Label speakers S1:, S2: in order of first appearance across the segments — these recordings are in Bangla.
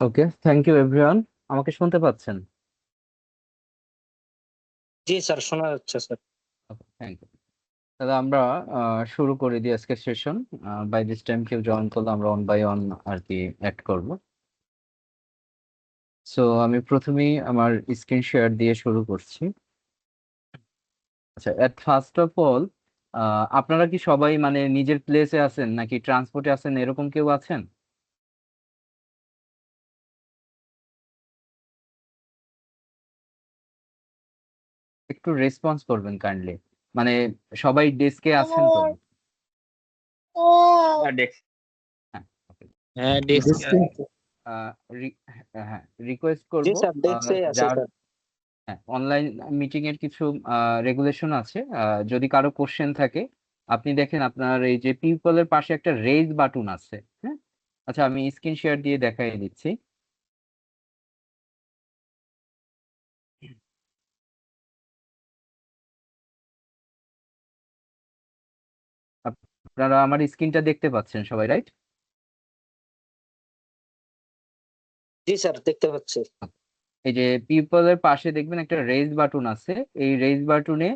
S1: Okay, thank you everyone. আমাকে শুনতে পাচ্ছেন?
S2: জি স্যার, শোনা যাচ্ছে স্যার।
S1: Thank you. তাহলে আমরা শুরু করে দিই আজকের সেশন। বাই দিস টাইম কেউ জয়েন করলে আমরা অন বাই অন আর কি অ্যাড করব। সো আমি প্রথমেই আমার স্ক্রিন শেয়ার দিয়ে শুরু করছি। আচ্ছা, এট ফার্স্ট অফ অল, আপনারা কি সবাই মানে নিজের প্লেসে আছেন নাকি ট্রান্সপোর্টে আছেন, এরকম কেউ আছেন? একটু রেসপন্স করবেন কাইন্ডলি। মানে সবাই ডেস্কে আছেন তো? হ্যাঁ, okay.
S2: হ্যাঁ, ডেস্ক।
S1: আহ, হ্যাঁ, রিকোয়েস্ট
S2: জি
S1: করব
S2: স্যার, ডেস্কেই আছে
S1: যার
S2: স্যার।
S1: হ্যাঁ, অনলাইন মিটিং এর কিছু রেগুলেশন আছে। যদি কারো কোশ্চেন থাকে, আপনি দেখেন আপনার এই যে পিপলের পাশে একটা রেজ বাটন আছে। হ্যাঁ, আচ্ছা, আমি স্ক্রিন শেয়ার দিয়ে দেখাই দিচ্ছি। আপনারা আমার স্ক্রিনটা দেখতে পাচ্ছেন সবাই, রাইট?
S2: জি স্যার, দেখতে পাচ্ছি।
S1: এই যে পিপলের পাশে দেখবেন একটা রেজ বাটন আছে। এই রেজ বাটনে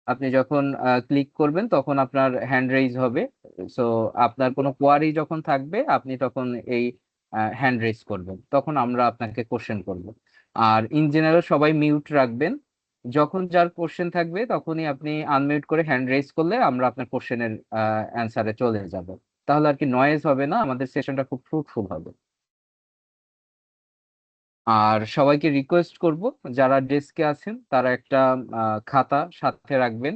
S1: আপনি যখন ক্লিক করবেন তখন আপনার হ্যান্ড রেইজ হবে। সো আপনার কোনো কোয়ারি যখন থাকবে আপনি তখন এই হ্যান্ড রেইজ করবেন, তখন আমরা আপনাকে কোশ্চেন করব। আর ইন জেনারেল সবাই মিউট রাখবেন। যখন যার কোশ্চেন থাকবে তখনই আপনি আনমিউট করে হ্যান্ড রেইজ করলে আমরা আপনার কোশ্চেনের অ্যান্সারে চলে যাব। তাহলে আর কি নয়েজ হবে না, আমাদের সেশনটা খুব ফ্রুটফুল হবে। আর সবাইকে রিকোয়েস্ট করব, যারা ডেস্কে আছেন তারা একটা খাতা সাথে রাখবেন,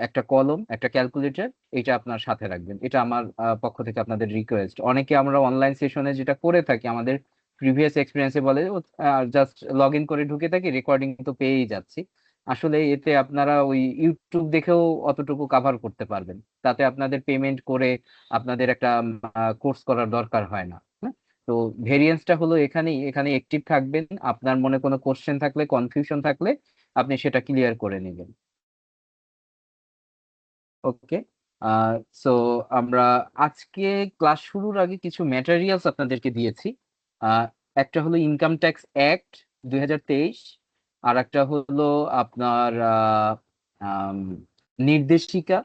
S1: একটা কলম, একটা ক্যালকুলেটর, এটা আপনার সাথে রাখবেন। এটা আমার পক্ষ থেকে আপনাদের রিকোয়েস্ট। অনেকে আমরা অনলাইন সেশনে যেটা করে থাকি, আমাদের প্রিভিয়াস এক্সপিরিয়েন্সে বলে জাস্ট লগ ইন করে ঢুকে থাকি, রেকর্ডিং তো পেয়েই যাচ্ছি। আসলে এতে আপনারা ওই ইউটিউব দেখেও অতটুকু কাভার করতে পারবেন, তাতে আপনাদের পেমেন্ট করে আপনাদের একটা কোর্স করার দরকার হয় না। হ্যাঁ? তো ভেরিয়েন্সটা হলো এখানেই, এখানে অ্যাক্টিভ থাকবেন। আপনার মনে কোনো কোশ্চেন থাকলে, কনফিউশন থাকলে আপনি সেটা ক্লিয়ার করে নেবেন। ওকে। সো আমরা আজকে ক্লাস শুরুর আগে কিছু ম্যাটেরিয়ালস আপনাদেরকে দিয়েছি। আহ, একটা হলো ইনকাম ট্যাক্স অ্যাক্ট 2023, আর একটা হলো আপনার আম, নির্দেশিকা,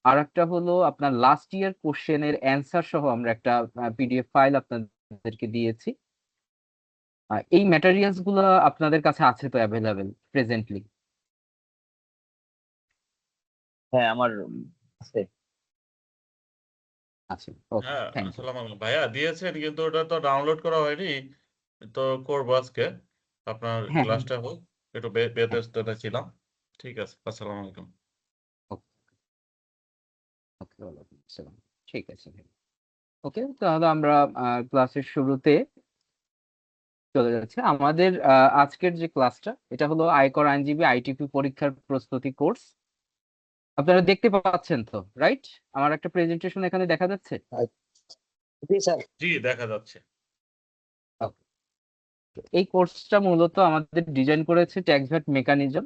S1: আর একটা হলো আপনার লাস্ট ইয়ার কোশ্চেনের অ্যান্সার সহ আমরা একটা পিডিএফ ফাইল আপনাদেরকে দিয়েছি। এই ম্যাটেরিয়ালস গুলো আপনাদের কাছে আছে তো অ্যাভেলেবেল প্রেজেন্টলি?
S2: হ্যাঁ, আমার আছে।
S1: আছে, ওকে,
S3: হ্যাঁ,
S1: থ্যাংক ইউ।
S3: আসসালামু আলাইকুম ভাইয়া, দিয়েছেন কিন্তু ওটা তো ডাউনলোড করা হয়নি। তো করবো আজকে, আপনার
S1: হ্যাঁ, হ্যাঁ,
S3: ক্লাসটা হোক। একটু
S1: হ্যাঁ,
S3: ব্যস্ততা ছিলাম। ঠিক আছে, আসসালামু আলাইকুম।
S1: ওকে, ওয়ালাইকুম আসসালাম। ঠিক আছে। ওকে, তাহলে আমরা ক্লাসের শুরুতে চলে যাচ্ছি। আমাদের আজকের যে ক্লাসটা, এটা হলো আয়কর আইনজীবী আইটিপি পরীক্ষার প্রস্তুতি কোর্স। আপনারা দেখতে পাচ্ছেন তো, রাইট? আমার একটা প্রেজেন্টেশন এখানে দেখা যাচ্ছে।
S2: জি স্যার।
S3: জি, দেখা যাচ্ছে।
S1: Okay. এই কোর্সটা মূলত আমাদের ডিজাইন করেছে ট্যাক্স ভ্যাট মেকানিজম।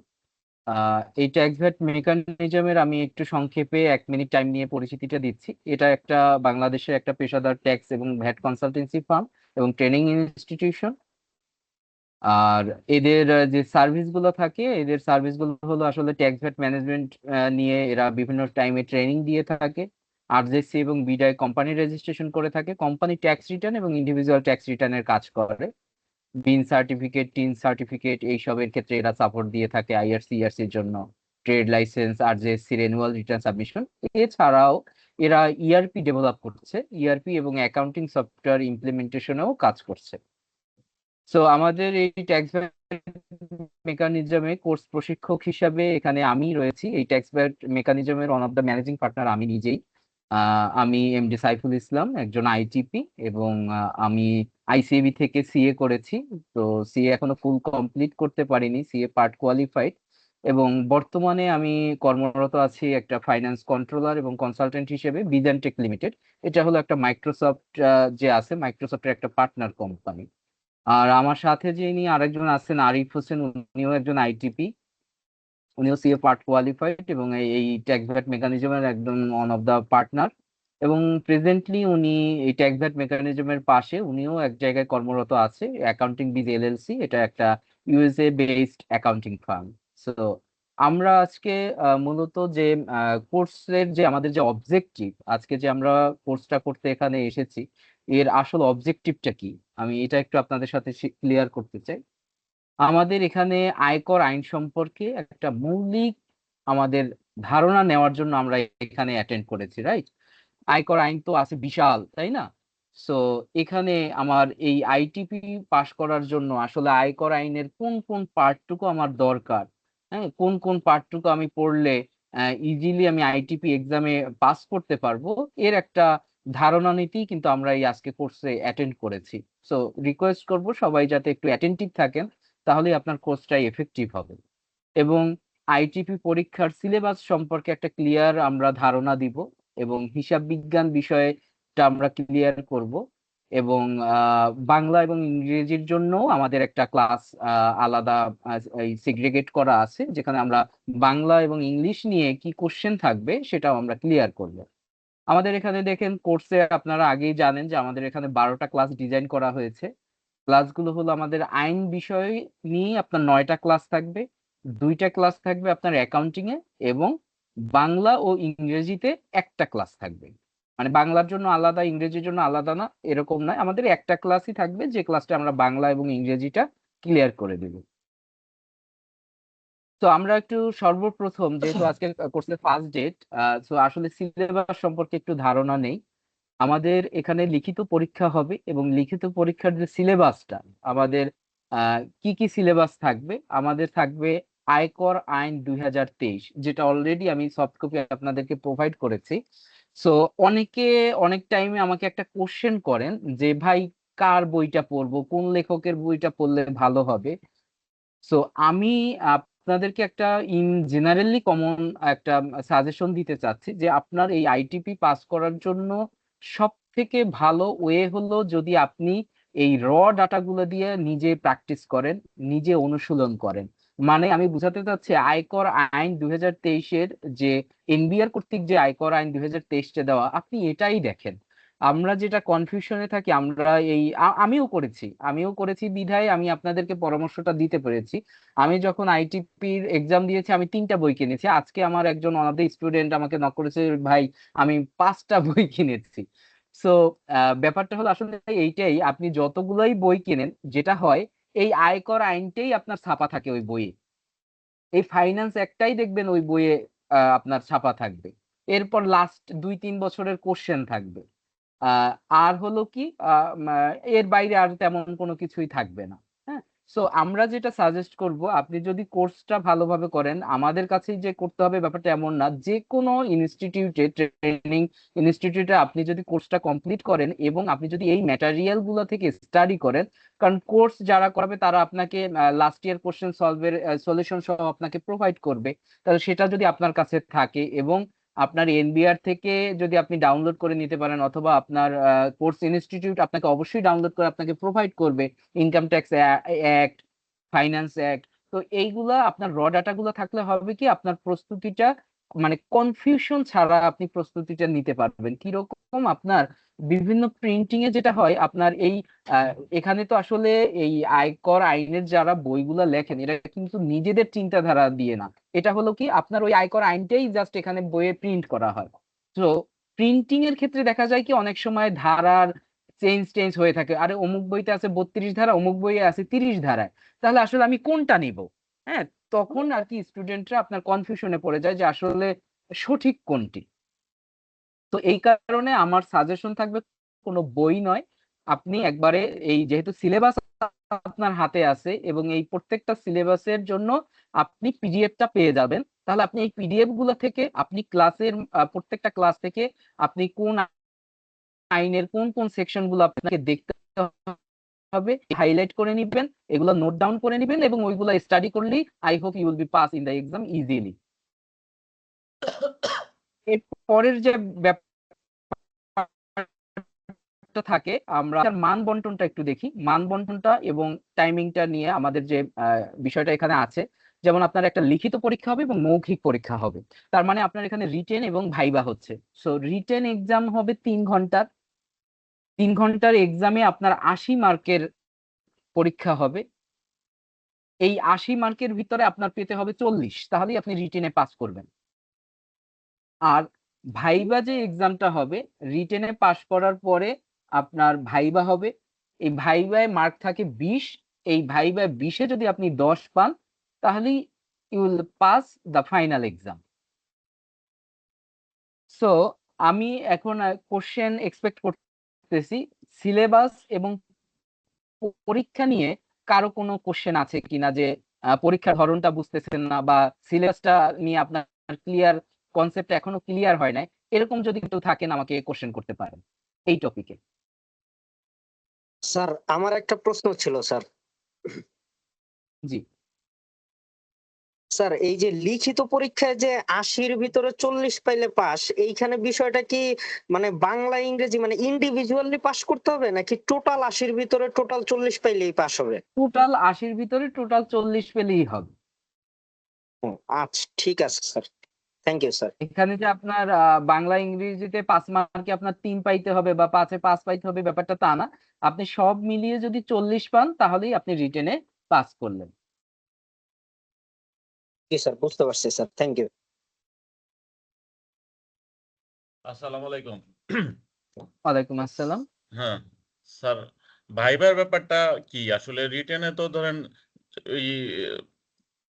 S1: এই ট্যাক্স ভ্যাট মেকানিজমের আমি একটু সংক্ষেপে 1 মিনিট টাইম নিয়ে পরিচিতিটা দিচ্ছি। এটা একটা বাংলাদেশের একটা পেশাদার ট্যাক্স এবং ভ্যাট কনসালটেন্সি ফার্ম এবং ট্রেনিং ইনস্টিটিউশন। আর এদের যে সার্ভিস গুলো থাকে, এদের সার্ভিস গুলো হলো আসলে ট্যাক্স ভ্যাট ম্যানেজমেন্ট নিয়ে এরা বিভিন্ন টাইমে ট্রেনিং দিয়ে থাকে। আরজেসি এবং বিডায় কোম্পানি রেজিস্ট্রেশন করে থাকে, কোম্পানি ট্যাক্স রিটার্ন এবং ইন্ডিভিজুয়াল ট্যাক্স রিটার্নের কাজ করে। বিন সার্টিফিকেট, টিন সার্টিফিকেট এইসবের ক্ষেত্রে এরা সাপোর্ট দিয়ে থাকে। আইআরসি, ইআরসির জন্য trade licence, RJC renewal return submission. এছাড়াও এরা ইআরপি ডেভেলপ করছে, ইআরপি এবং অ্যাকাউন্টিং সফটওয়্যার ইমপ্লিমেন্টেশনেও কাজ করছে। সো আমাদের এই ট্যাক্স মেকানিজমে কোর্স প্রশিক্ষক হিসাবে এখানে আমি রয়েছি। এই ট্যাক্স মেকানিজমের one of the managing partner আমি নিজেই। আমি এমডি সাইফুল ইসলাম, একজন আইটিপি, এবং আমি আইসিএবি থেকে সিএ করেছি। তো সিএ এখনো ফুল কমপ্লিট করতে পারিনি, সিএ পার্ট কোয়ালিফাইড। এবং বর্তমানে আমি কর্মরত আছি একটা ফাইন্যান্স কন্ট্রোলার এবং কনসালটেন্ট হিসেবে বিজেনটেক লিমিটেড। এটা হলো একটা মাইক্রোসফট, যে আছে মাইক্রোসফটের একটা পার্টনার কোম্পানি। আর আমার সাথে যিনি আরেকজন আছেন আরিফ হোসেন, উনিও একজন আইটিপি, উনিও সিএ পার্ট কোয়ালিফাইড এবং এই ট্যাক্স ভ্যাট মেকানিজমের একজন ওয়ান অফ দা পার্টনার। এবং প্রেজেন্টলি উনি এই ট্যাক্স ভ্যাট মেকানিজমের পাশে উনিও এক জায়গায় কর্মরত আছে, অ্যাকাউন্টিং বিজ এলএলসি, এটা একটা USA based accounting firm. So আমরা আজকে মূলত যে কোর্সের যে আমাদের যে অবজেক্টিভ, আজকে যে আমরা কোর্সটা করতে এখানে এসেছি, এর আসল অবজেক্টিভটা কি আমি এটা একটু আপনাদের সাথে ক্লিয়ার করতে চাই। আমাদের এখানে আয়কর আইন সম্পর্কে একটা মৌলিক আমাদের ধারণা নেওয়ার জন্য আমরা এখানে অ্যাটেন্ড করেছি, রাইট? আয়কর আইন তো আছে বিশাল, তাই না? সো এখানে আমার এই আইটিপি পাশ করার জন্য আসলে আয়কর আইনের কোন কোন পার্টটুকু আমার দরকার, হ্যাঁ, কোন কোন পার্টটুকু আমি পড়লে ইজিলি আমি আইটিপি এক্সামে পাস করতে পারবো, এর একটা ধারণা নিতেই কিন্তু আমরা এই আজকে কোর্সে অ্যাটেন্ড করেছি। সো রিকোয়েস্ট করব সবাই যাতে একটু অ্যাটেন্টিভ থাকেন, তাহলে আপনার কোর্সটাই এফেক্টিভ হবে। এবং আইটিপি পরীক্ষার সিলেবাস সম্পর্কে একটা ক্লিয়ার আমরা ধারণা দিব, এবং হিসাব বিজ্ঞান বিষয়টা আমরা ক্লিয়ার করব। এবং বাংলা এবং ইংরেজির জন্য আমাদের একটা ক্লাস আলাদা এই সেগ্রিগেট করা আছে, যেখানে আমরা বাংলা এবং ইংলিশ নিয়ে কি কোশ্চেন থাকবে সেটাও আমরা ক্লিয়ার করব। আমাদের এখানে দেখেন কোর্সে আপনারা আগেই জানেন যে আমাদের এখানে 12টা ক্লাস ডিজাইন করা হয়েছে। ক্লাসগুলো হলো আমাদের আইন বিষয় নিয়ে আপনার 9টা ক্লাস থাকবে, 2টা ক্লাস থাকবে আপনার অ্যাকাউন্টিং এ, এবং বাংলা ও ইংরেজিতে একটা ক্লাস থাকবে। মানে বাংলার জন্য আলাদা, ইংরেজির জন্য আলাদা না, এরকম নয়, আমাদের একটা ক্লাসই থাকবে, যে ক্লাসটা আমরা বাংলা এবং ইংরেজিটা ক্লিয়ার করে দেব। তো আমরা একটু সর্বপ্রথম, যেহেতু আজকে কোর্সের ফার্স্ট ডেট, তো আসলে সিলেবাস সম্পর্কে একটু ধারণা নেই। আমাদের এখানে লিখিত পরীক্ষা হবে, এবং লিখিত পরীক্ষার যে সিলেবাসটা আমাদের কি কি সিলেবাস থাকবে, আমাদের থাকবে আয়কর আইন 2023, যেটা অলরেডি আমি সফট কপি আপনাদেরকে প্রোভাইড করেছি। সো অনেকে অনেক টাইমে আমাকে একটা কোশ্চেন করেন যে ভাই, কার বইটা পড়বো, কোন লেখকের বইটা পড়লে ভালো হবে। সো আমি আপনাদেরকে একটা ইন জেনারেলি কমন একটা সাজেশন দিতে চাচ্ছি, যে আপনার এই আইটিপি পাস করার জন্য সব থেকে ভালো ওয়ে হলো যদি আপনি এই ডাটাগুলো দিয়ে নিজে প্র্যাকটিস করেন, নিজে অনুশীলন করেন। মানে আমি বুঝাতে চাচ্ছি, আয়কর আইন 2023-এর যে এনবিআর কর্তৃক যে আয়কর আইন 2023-এ দেওয়া, আপনি এটাই দেখেন। আমরা যেটা কনফিউশনে থাকি, আমরা এই আমিও করেছি বিধায় আমি আপনাদেরকে পরামর্শটা দিতে পেরেছি। আমি যখন আইটিপির এক্সাম দিয়েছি, আমি 3টা বই কিনেছি। আজকে আমার একজন অনাথ স্টুডেন্ট আমাকে নক করেছে, ভাই আমি 5টা বই কিনেছি। সো ব্যাপারটা হলো আসলে এইটাই, আপনি যতগুলোই বই কিনেন, যেটা হয় এই আয়কর আইনটাই আপনার ছাপা থাকে ওই বইয়ে, এই ফাইন্যান্স একটাই দেখবেন ওই বইয়ে আপনার ছাপা থাকবে। এরপর লাস্ট 2-3 বছরের কোশ্চেন থাকবে। আহ, আর হলো কি এর বাইরে আর তেমন কোনো কিছুই থাকবে না। হ্যাঁ। সো আমরা যেটা সাজেস্ট করব, আপনি যদি কোর্সটা ভালোভাবে করেন, আমাদের কাছেই যে করতে হবে ব্যাপারটা এমন না, যে কোনো ইনস্টিটিউটে, ট্রেনিং ইনস্টিটিউটে আপনি যদি কোর্সটা কমপ্লিট করেন এবং আপনি যদি এই ম্যাটেরিয়াল গুলো থেকে স্টাডি করেন, কারণ কোর্স যারা করাবে তারা আপনাকে লাস্ট ইয়ার কোশ্চেন সলভের সলিউশন সহ আপনাকে প্রোভাইড করবে। তাহলে সেটা যদি আপনার কাছে থাকে, এবং আপনার এনবিআর থেকে যদি আপনি ডাউনলোড করে নিতে পারেন, অথবা আপনার কোর্স ইনস্টিটিউট আপনাকে অবশ্যই ডাউনলোড করে আপনাকে প্রোভাইড করবে, income tax act, finance act. তো এইগুলা আপনার ডাটা গুলো থাকলে হবে কি, আপনার প্রস্তুতিটা মানে কনফিউশন ছাড়া আপনি প্রস্তুতিটা নিতে পারবেন। কিরকম আপনার বিভিন্ন প্রিন্টিং এ যেটা হয় আপনার এই আহ, এখানে তো আসলে এই আয়কর আইনের যারা বইগুলা লেখেন, এরা কিন্তু নিজেদের চিন্তাধারা দিয়ে না, এটা হলো কি আপনার ওই আয়কর আইনটাই জাস্ট এখানে বইয়ে প্রিন্ট করা হয়। তো প্রিন্টিং এর ক্ষেত্রে দেখা যায় কি, অনেক সময় ধারার চেঞ্জ টেঞ্জ হয়ে থাকে, আরে অমুক বইতে আছে 32 ধারা, অমুক বইয়ে আছে 30 ধারায়, তাহলে আসলে আমি কোনটা নিব? হ্যাঁ, তখন আর কি স্টুডেন্টরা আপনার কনফিউশনে পড়ে যায় যে আসলে সঠিক কোনটি। তো এই কারণে আমার সাজেশন থাকবে, কোনো বই নয়, আপনি একবারে এই যেহেতু সিলেবাস আপনার হাতে আছে, এবং এই প্রত্যেকটা সিলেবাসের জন্য আপনি পিডিএফটা পেয়ে যাবেন, তাহলে আপনি এই পিডিএফ গুলো থেকে আপনি ক্লাসের প্রত্যেকটা ক্লাস থেকে আপনি কোন আইনের কোন কোন সেকশন গুলো আপনাকে দেখতে হবে হাইলাইট করে নিবেন, এগুলো নোট ডাউন করে নিবেন, এবং ওইগুলো স্টাডি করলেই I hope you will be pass in the exam easily. এর পরের যে ব্যাপারটা থাকে, আমরা তার মান বন্টনটা একটু দেখি। মান বন্টনটা এবং টাইমিংটা নিয়ে আমাদের যে বিষয়টা এখানে আছে, যেমন আপনার একটা লিখিত পরীক্ষা হবে এবং মৌখিক পরীক্ষা হবে। তার মানে আপনার এখানে রিটেন এবং ভাইবা হচ্ছে। সো রিটেন এক্সাম হবে 3 ঘন্টার। 3 ঘন্টার এক্সামে আপনার 80 মার্কের পরীক্ষা হবে। এই 80 মার্কের ভিতরে আপনার পেতে হবে 40, তাহলেই আপনি রিটেনে পাস করবেন। আর ভাইবা যে এক্সামটা হবে, রিটেনে পাস করার পরে আপনার ভাইবা হবে। এই ভাইবায় মার্ক থাকে 20। এই ভাইবায় 20-এ যদি আপনি 10 পান, তাহলেই you will pass the final exam. So আমি এখন কোশ্চেন এক্সপেক্ট করতেছি সিলেবাস এবং পরীক্ষা নিয়ে কারো কোনো কোশ্চেন আছে কিনা, যে পরীক্ষার ধরনটা বুঝতেছেন না বা সিলেবাসটা নিয়ে আপনার ক্লিয়ার কনসেপ্ট এখনো ক্লিয়ার হয় নাই, এরকম যদি কেউ থাকেন আমাকে কোশ্চেন করতে পারেন এই টপিকে।
S2: স্যার আমার একটা প্রশ্ন ছিল স্যার।
S1: জি
S2: স্যার এই যে লিখিত পরীক্ষায় যে 80-র ভিতরে 40 পাইলে পাস, এইখানে বিষয়টা কি মানে বাংলা ইংরেজি মানে ইন্ডিভিজুয়ালি পাস করতে হবে নাকি টোটাল 80-র ভিতরে টোটাল 40 পাইলেই পাস হবে?
S1: টোটাল 80-র ভিতরে টোটাল 40 পেলেই হবে।
S2: ও, আচ্ছা ঠিক আছে স্যার, থ্যাংক ইউ স্যার।
S1: এখানে যে আপনার বাংলা ইংরেজিতে 5 মার্কে আপনার 3 পাইতে হবে বা 5-এ 5 পাইতে হবে, ব্যাপারটা তা না। আপনি সব মিলিয়ে যদি 40 পান তাহলেই আপনি রিটেনে পাস করলেন।
S2: জি স্যার, বুঝতে পারছি স্যার, থ্যাংক ইউ।
S3: আসসালামু আলাইকুম।
S1: ওয়ালাইকুম আসসালাম।
S3: হ্যাঁ স্যার, ভাইবার ব্যাপারটা কি আসলে? রিটেনে তো ধরেন এই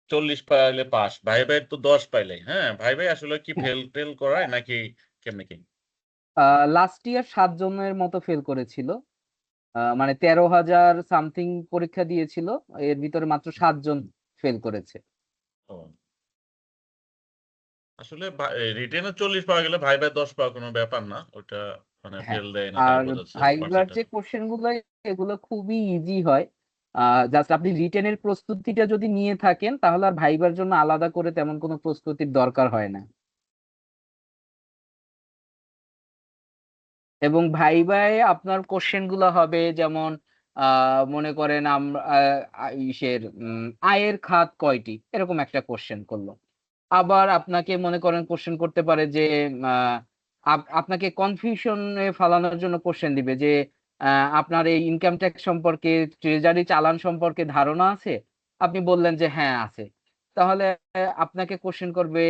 S3: 40 পাইলে পাস, ভাইবার তো 10 পাইলে। হ্যাঁ, ভাইবাই আসলে কি ফেল টেল করায় নাকি কেমনে কি?
S1: লাস্ট ইয়ার 7 জনের মতো ফেল করেছিল। মানে 13,000 সামথিং পরীক্ষা দিয়েছিল, এর ভিতরে মাত্র 7 জন ফেল করেছে।
S3: ও, আসলে রিটেনে 40 পাওয়া গেলে ভাইবার 10 পাওয়া কোনো ব্যাপার না। ওটা মানে
S1: হ্যাঁ,
S3: ফেল দেয় না তাই
S1: আর
S3: বোঝাচ্ছে
S1: ভাইবার
S3: কনসেপ্টটা।
S1: যে কোশ্চেন গুলো, এগুলো খুবই ইজি হয়। জাস্ট আপনি রিটেনের প্রস্তুতিটা যদি নিয়ে থাকেন তাহলে আর ভাইবার জন্য আলাদা করে তেমন কোনো প্রস্তুতির দরকার হয় না। এবং ভাইভায় আপনার কোশ্চেন গুলো হবে যেমন মনে করেন ইসের আয়ের খাত কয়টি, এরকম একটা কোশ্চেন করলো। আবার আপনাকে মনে করেন কোশ্চেন করতে পারে যে আহ, আপনাকে কনফিউশনে ফালানোর জন্য কোশ্চেন দিবে যে আপনার এই ইনকাম ট্যাক্স সম্পর্কে, ট্রেজারি চালান সম্পর্কে ধারণা আছে। আপনি বললেন যে হ্যাঁ আছে। তাহলে আপনাকে কোশ্চেন করবে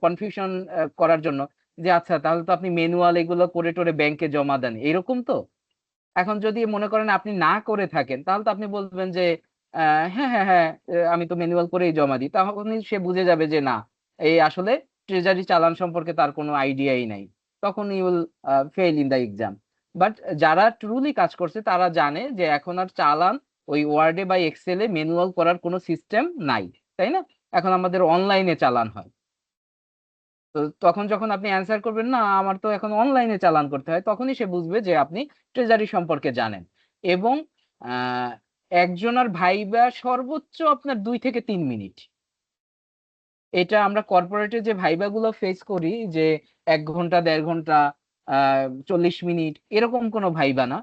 S1: কনফিউশন করার জন্য, যে আচ্ছা তাহলে তো আপনি ম্যানুয়াল এগুলো করে টোরে ব্যাংকে জমা দেন, এরকম তো। এখন যদি মনে করেন আপনি না করে থাকেন, তাহলে তো আপনি বলবেন যে হ্যাঁ হ্যাঁ হ্যাঁ, আমি তো ম্যানুয়াল করেই জমা দিই। তখনই সে বুঝে যাবে যে না, এই আসলে ট্রেজারি চালান সম্পর্কে তার কোনো আইডিয়াই নাই। তখন you will fail in the exam. But যারা ট্রুলি কাজ করছে তারা জানে যে এখন আর চালান ওই ওয়ার্ডে বা এক্সেলে ম্যানুয়াল করার কোনো সিস্টেম নাই, তাই না? এখন আমাদের অনলাইনে চালান হয়। তো তখন যখন আপনি অ্যান্সার করবেন না আমার তো এখন অনলাইনে চালান করতে হয়, তখনই সে বুঝবে যে আপনি ট্রেজারি সম্পর্কে জানেন। এবং আহ একজনের ভাইবা সর্বোচ্চ আপনার 2 থেকে 3 মিনিট। এটা আমরা কর্পোরেটে যে ভাইবা গুলো ফেস করি, যে 1 ঘন্টা 1.5 ঘন্টা 40 মিনিট, এরকম কোনো ভাইবা না।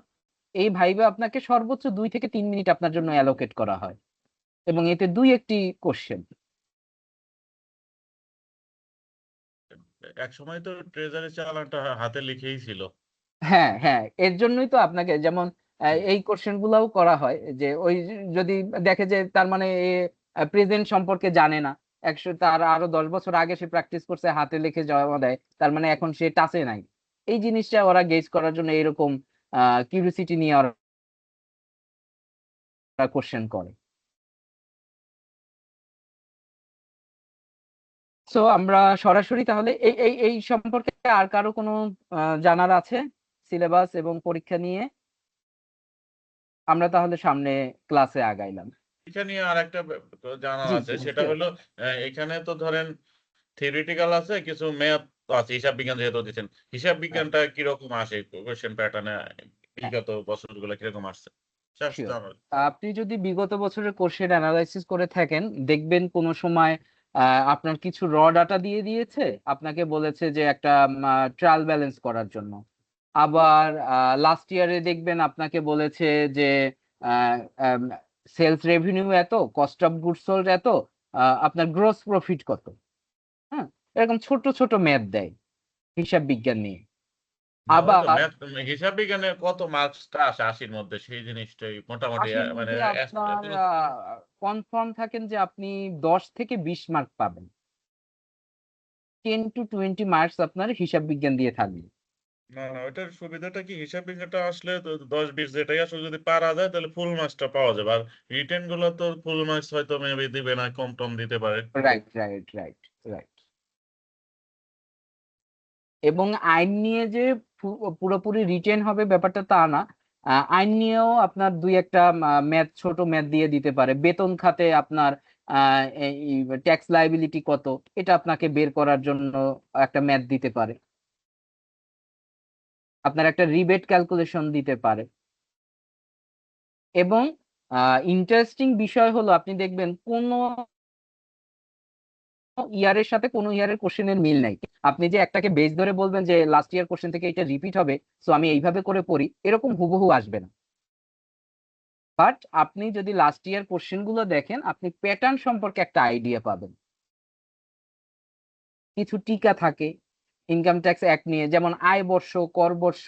S1: এই ভাইবা আপনাকে সর্বোচ্চ 2 থেকে 3 মিনিট আপনার জন্য অ্যালোকেট করা হয়, এবং এতে 2-1টি কোশ্চেন।
S3: এক সময় তো ট্রেজারি চালানটা হাতে লিখেই ছিল।
S1: হ্যাঁ হ্যাঁ, এর জন্যই তো আপনাকে যেমন এই কোশ্চেন গুলাও করা হয়, যে ওই যদি দেখে যে তার মানে প্রেজেন্ট সম্পর্কে জানে না, তার আরো 10 বছর আগে সে প্র্যাকটিস করছে, হাতে লিখে জমা দেয়, তার মানে এখন সে টাচে নাই। এই জিনিসটা ওরা গেজ করার জন্য এরকম কিউরিসিটি নিয়ে ওরা কোশ্চেন করে। সো আমরা সরাসরি তাহলে এই এই এই সম্পর্কে আর কারো কোনো জানার আছে সিলেবাস এবং পরীক্ষা নিয়ে? আমরা তাহলে সামনে ক্লাসে আগাইলাম।
S3: এটা নিয়ে আর একটা জানার
S1: জি
S3: আছে,
S1: জি
S3: সেটা
S1: sure.
S3: হলো এখানে তো ধরেন থিওরিটিক্যাল আছে, কিছু ম্যাথ আছে, হিসাব বিজ্ঞান যেহেতু দিচ্ছেন, হিসাব বিজ্ঞানটা কিরকম আসে কোয়েশ্চেন প্যাটার্নে, বিগত বছরগুলো কিরকম আসছে? Just
S1: sure.
S3: জানার।
S1: আপনি যদি বিগত বছরের কোশ্চেন অ্যানালাইসিস করে থাকেন, দেখবেন কোনো সময় আপনার কিছু র ডাটা দিয়ে দিয়েছে, আপনাকে বলেছে যে একটা ট্রায়াল ব্যালেন্স করার জন্য। আবার লাস্ট ইয়ারে দেখবেন আপনাকে বলেছে যে সেলস রেভিনিউ এত, কস্ট অফ গুডস সোল্ড এত, আপনার গ্রোস প্রফিট কত। হ্যাঁ, এরকম ছোট ছোট ম্যাথ দেয় হিসাব বিজ্ঞান নিয়ে।
S3: না, ওই তো
S1: আবার
S3: ম্যাথ হিসাব বিজ্ঞানে কত মার্কসটা আসে 80-র মধ্যে, সেই জিনিসটাই মোটামুটি
S1: 80-র
S3: মানে
S1: মধ্যে আপনার কনফার্ম থাকেন যে আপনি 10 থেকে 20 মার্ক পাবেন। 10 to 20 মার্কস আপনার হিসাব বিজ্ঞান দিয়ে থাকবে।
S3: না না, ওইটার সুবিধাটা কি, হিসাব বিজ্ঞানটা আসলে 10-20 যেটাই আসলে যদি পারা যায় তাহলে ফুল মার্কসটা পাওয়া যাবে। আর রিটেন গুলো তো ফুল মার্কস হয়তো মেবি দিবে না, কম টম দিতে পারে।
S1: Right right right right. এবং আইন নিয়ে যে পুরোপুরি রিটেন হবে ব্যাপারটা তা না। আইন নিয়েও আপনার দুই একটা ম্যাথ, ছোট ম্যাথ দিয়ে দিতে পারে। বেতন খাতে আপনার ট্যাক্স লায়াবিলিটি কত, এটা আপনাকে বের করার জন্য একটা ম্যাথ দিতে পারে। আপনার একটা রিবেট ক্যালকুলেশন দিতে পারে। এবং ইন্টারেস্টিং বিষয় হলো আপনি দেখবেন কোন ইয়ারের সাথে কোনো ইয়ারের কোশ্চেনের মিল নাই। আপনি যে একটাকে বেস ধরে বলবেন যে লাস্ট ইয়ার কোশ্চেন থেকে এটা রিপিট হবে, সো আমি এইভাবে করে পড়ি, এরকম হুবহু আসবে না। বাট আপনি যদি লাস্ট ইয়ার কোশ্চেন গুলো দেখেন, আপনি প্যাটার্ন সম্পর্কে একটা আইডিয়া পাবেন। কিছু টিকা থাকে ইনকাম ট্যাক্স অ্যাক্ট নিয়ে, যেমন আয় বর্ষ, কর বর্ষ,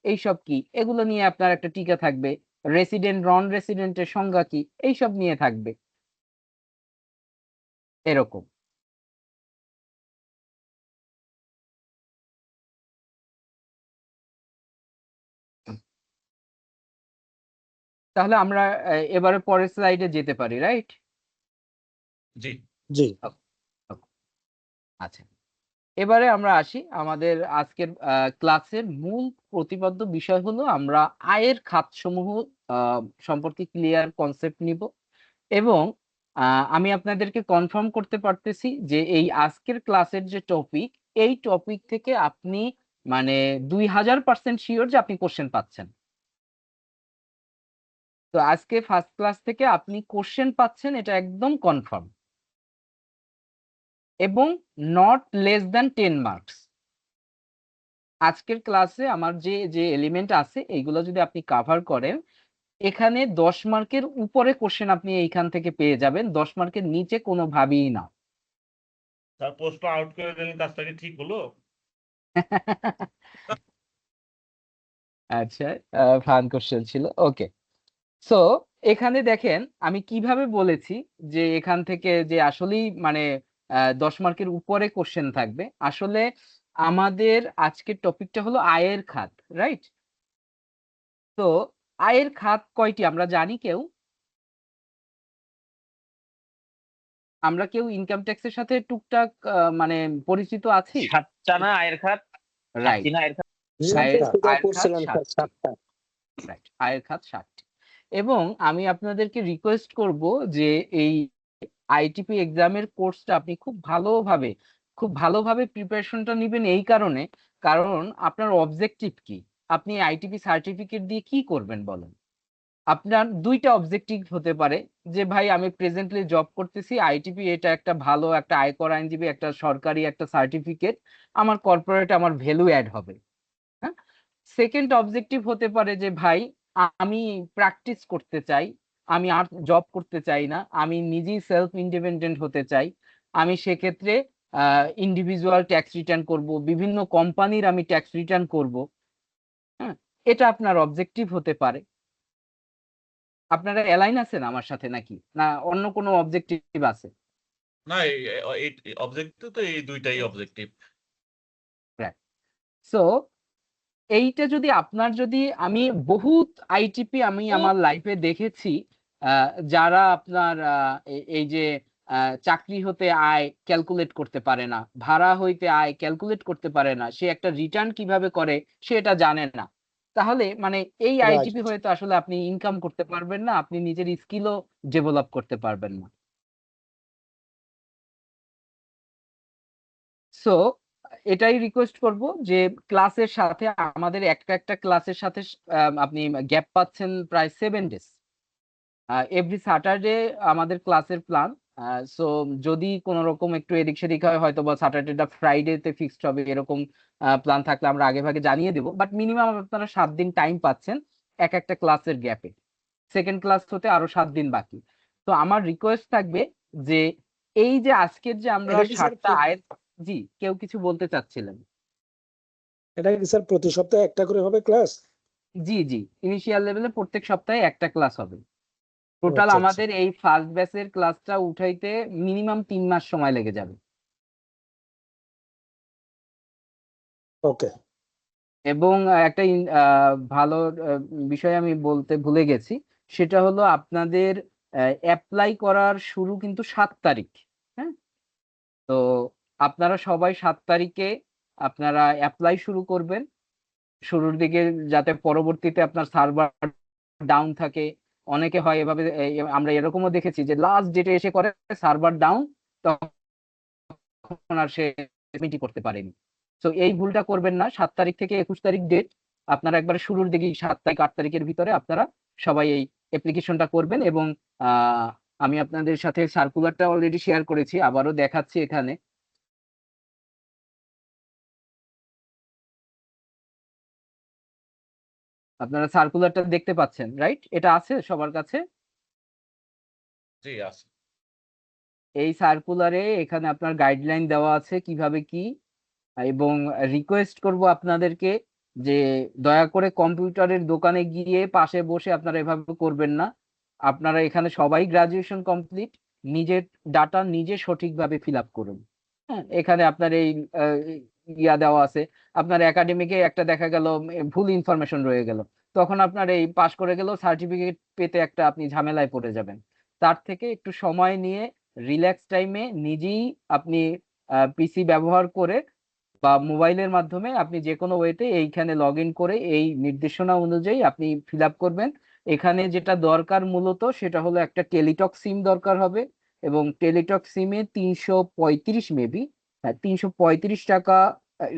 S1: এইসব কি, এগুলো নিয়ে আপনার একটা টিকা থাকবে। রেসিডেন্ট নন রেসিডেন্টের সংজ্ঞা কি, এইসব নিয়ে থাকবে এরকম। তাহলে আমরা এবারে পরের স্লাইডে যেতে পারি, রাইট?
S3: জি
S2: জি।
S1: আচ্ছা, এবারে আমরা আসি আমাদের আজকের ক্লাসের মূল প্রতিপাদ্য বিষয় হলো আমরা আয়ের খাতসমূহ সম্পর্কে ক্লিয়ার কনসেপ্ট নিব। এবং আমি আপনাদেরকে কনফার্ম করতে পারতেছি যে এই আজকের ক্লাসের যে টপিক, এই টপিক থেকে আপনি মানে 2000% শিওর যে আপনি কোশ্চেন পাচ্ছেন। তো আজকে ফার্স্ট ক্লাস থেকে আপনি কোশ্চেন পাচ্ছেন, এটা একদম কনফার্ম। এবং নট লেস দ্যান 10 মার্কস। আজকের ক্লাসে আমার যে যে এলিমেন্ট আছে এইগুলো যদি আপনি কাভার করেন, এখানে 10 মার্কের উপরে কোশ্চেন আপনি এইখান থেকে পেয়ে যাবেন, 10 মার্কের নিচে কোনোভাবেই না।
S3: তার পোস্ট আউট করে দিলেন, কাজটা কি ঠিক হলো?
S1: আচ্ছা, ফান কোশ্চেন ছিল, ওকে। সো এখানে দেখেন আমি কিভাবে বলেছি যে এখান থেকে যে আসলেই মানে 10 মার্কের উপরে কোশ্চেন থাকবে। আসলে আমাদের আজকের টপিকটা হলো আয়ের খাত, রাইট? তো আয়ের খাত কয়টি আমরা জানি কেউ? আমরা কেউ ইনকাম ট্যাক্সের সাথে টুকটাক মানে পরিচিত আছি?
S4: 7টা না আয়ের খাত?
S1: রাইট,
S4: 7টি না আয়ের খাত?
S1: আয়ের
S2: সুদা
S1: আয়ের খাত
S2: করছিলেন স্যার
S1: 7টি,
S2: 7টা।
S1: রাইট, আয়ের খাত 7টি। এবং আমি আপনাদেরকে রিকোয়েস্ট করব যে এই আইটিপি এক্সামের কোর্সটা আপনি খুব ভালোভাবে প্রিপারেশনটা নেবেন। এই কারণে, কারণ আপনার অবজেক্টিভ কি, আপনি আইটিপি সার্টিফিকেট দিয়ে কি করবেন বলেন? আপনার দুইটা অবজেক্টিভ হতে পারে যে ভাই আমি প্রেজেন্টলি জব করতেছি, আইটিপি এটা একটা ভালো একটা আয়কর আইনজীবী, একটা সরকারি একটা সার্টিফিকেট, আমার কর্পোরেটে আমার ভ্যালু অ্যাড হবে। হ্যাঁ। সেকেন্ড অবজেক্টিভ হতে পারে যে ভাই আমি প্র্যাকটিস করতে চাই, আমি আর জব করতে চাই না, আমি নিজেই সেলফ ইন্ডিপেন্ডেন্ট হতে চাই, আমি সেক্ষেত্রে ইন্ডিভিজুয়াল ট্যাক্স রিটার্ন করব, বিভিন্ন কোম্পানির আমি ট্যাক্স রিটার্ন করব। হ্যাঁ, এটা আপনার অবজেক্টিভ হতে পারে। আপনারা অ্যালাইন আছেন আমার সাথে নাকি, না অন্য কোনো অবজেক্টিভ আছে?
S3: না, এই অবজেক্টিভ তো এই দুইটাই অবজেক্টিভ।
S1: সো এইটা যদি আপনার, যদি আমি বহুত আইটিপি আমি আমার লাইফে দেখেছি যারা আপনার এই যে চাকরি হতে আয় ক্যালকুলেট করতে পারে না, ভাড়া হইতে আয় ক্যালকুলেট করতে পারে না, সে একটা রিটার্ন কিভাবে করে সে এটা জানে না, তাহলে মানে এই
S2: রাইট।
S1: আইটিপি হয়তো আসলে আপনি ইনকাম করতে পারবেন না, আপনি নিজের স্কিলও ডেভেলপ করতে পারবেন না। সো এটাই রিকোয়েস্ট করব যে ক্লাসের সাথে আমাদের একটা একটা ক্লাসের সাথে আপনি গ্যাপ পাচ্ছেন প্রায় 7 ডেজ। এভরি স্যাটারডে আমাদের ক্লাসের প্ল্যান। সো যদি কোনো রকম একটু এদিক সেদিক হয়, হয়তো বা স্যাটারডেটা ফ্রাইডেতে ফিক্সড হবে, এরকম প্ল্যান থাকলে আমরা আগে ভাগে জানিয়ে দেবো। বাট মিনিমাম আপনারা 7 দিন টাইম পাচ্ছেন এক একটা ক্লাসের গ্যাপে। সেকেন্ড ক্লাস হতে আরো 7 দিন বাকি। তো আমার রিকোয়েস্ট থাকবে যে এই যে আজকের যে আমরা
S5: এটা কি স্যার
S1: 7টা আয়ের, জি কেউ কিছু বলতে চাচ্ছিলেন?
S5: এটা কি স্যার প্রতি সপ্তাহে একটা করে হবে ক্লাস?
S1: জি জি, ইনিশিয়াল লেভেলে প্রত্যেক সপ্তাহে একটা ক্লাস হবে। টোটাল
S5: আচ্ছা, আচ্ছা।
S1: আমাদের এই ফার্স্ট ব্যাচের ক্লাসটা উঠাইতে মিনিমাম 3 মাস সময় লেগে যাবে।
S5: ওকে।
S1: এবং একটা ভালো বিষয় আমি বলতে ভুলে গেছি, সেটা হলো আপনাদের অ্যাপ্লাই করার শুরু কিন্তু 7 তারিখ। হ্যাঁ, তো আপনারা সবাই 7 তারিখে আপনারা অ্যাপ্লাই শুরু করবেন। শুরুর দিকে যাতে পরবর্তীতে আপনার সার্ভার ডাউন থাকে, অনেকে হয় এভাবে, আমরা এরকমও দেখেছি যে লাস্ট ডেটে এসে করে সার্ভার ডাউন, তখন আর সে মিটি করতে পারেনি। তো এই ভুলটা করবেন না। 7 তারিখ থেকে 21 তারিখ ডেট, আপনারা একবারে শুরুর দিকে 7 তারিখ 8 তারিখের ভিতরে আপনারা সবাই এই অ্যাপ্লিকেশনটা করবেন। এবং আমি আপনাদের সাথে সার্কুলারটা অলরেডি শেয়ার করেছি, আবারও দেখাচ্ছি এখানে। আপনারা সার্কুলারটা দেখতে পাচ্ছেন, রাইট? এটা আছে সবার কাছে?
S3: জি আছে।
S1: এই সার্কুলারে এখানে আপনার গাইডলাইন দেওয়া আছে কিভাবে কি, এবং রিকোয়েস্ট করব আপনাদেরকে যে দয়া করে কম্পিউটারের দোকানে গিয়ে পাশে বসে আপনারা এভাবে করবেন না। আপনারা এখানে সবাই গ্রাজুয়েশন কমপ্লিট, নিজের ডাটা নিজে সঠিকভাবে ফিল আপ করুন। হ্যাঁ, এখানে আপনার এই ইয়া দেওয়া আছে, আপনার একাডেমিকে একটা দেখা গেল ভুল ইনফরমেশন রয়ে গেল, তখন আপনার এই পাশ করে গেলেও সার্টিফিকেট পেতে একটা আপনি ঝামেলায় পড়ে যাবেন। তার থেকে একটু সময় নিয়ে রিল্যাক্স টাইমে নিজেই আপনি পিসি ব্যবহার করে বা মোবাইলের মাধ্যমে আপনি যে কোনো ওয়েতে এইখানে লগ ইন করে এই নির্দেশনা অনুযায়ী আপনি ফিল আপ করবেন। এখানে যেটা দরকার মূলত সেটা হলো একটা টেলিটক সিম দরকার হবে, এবং টেলিটক সিমে 335 মেবি, হ্যাঁ 335 টাকা,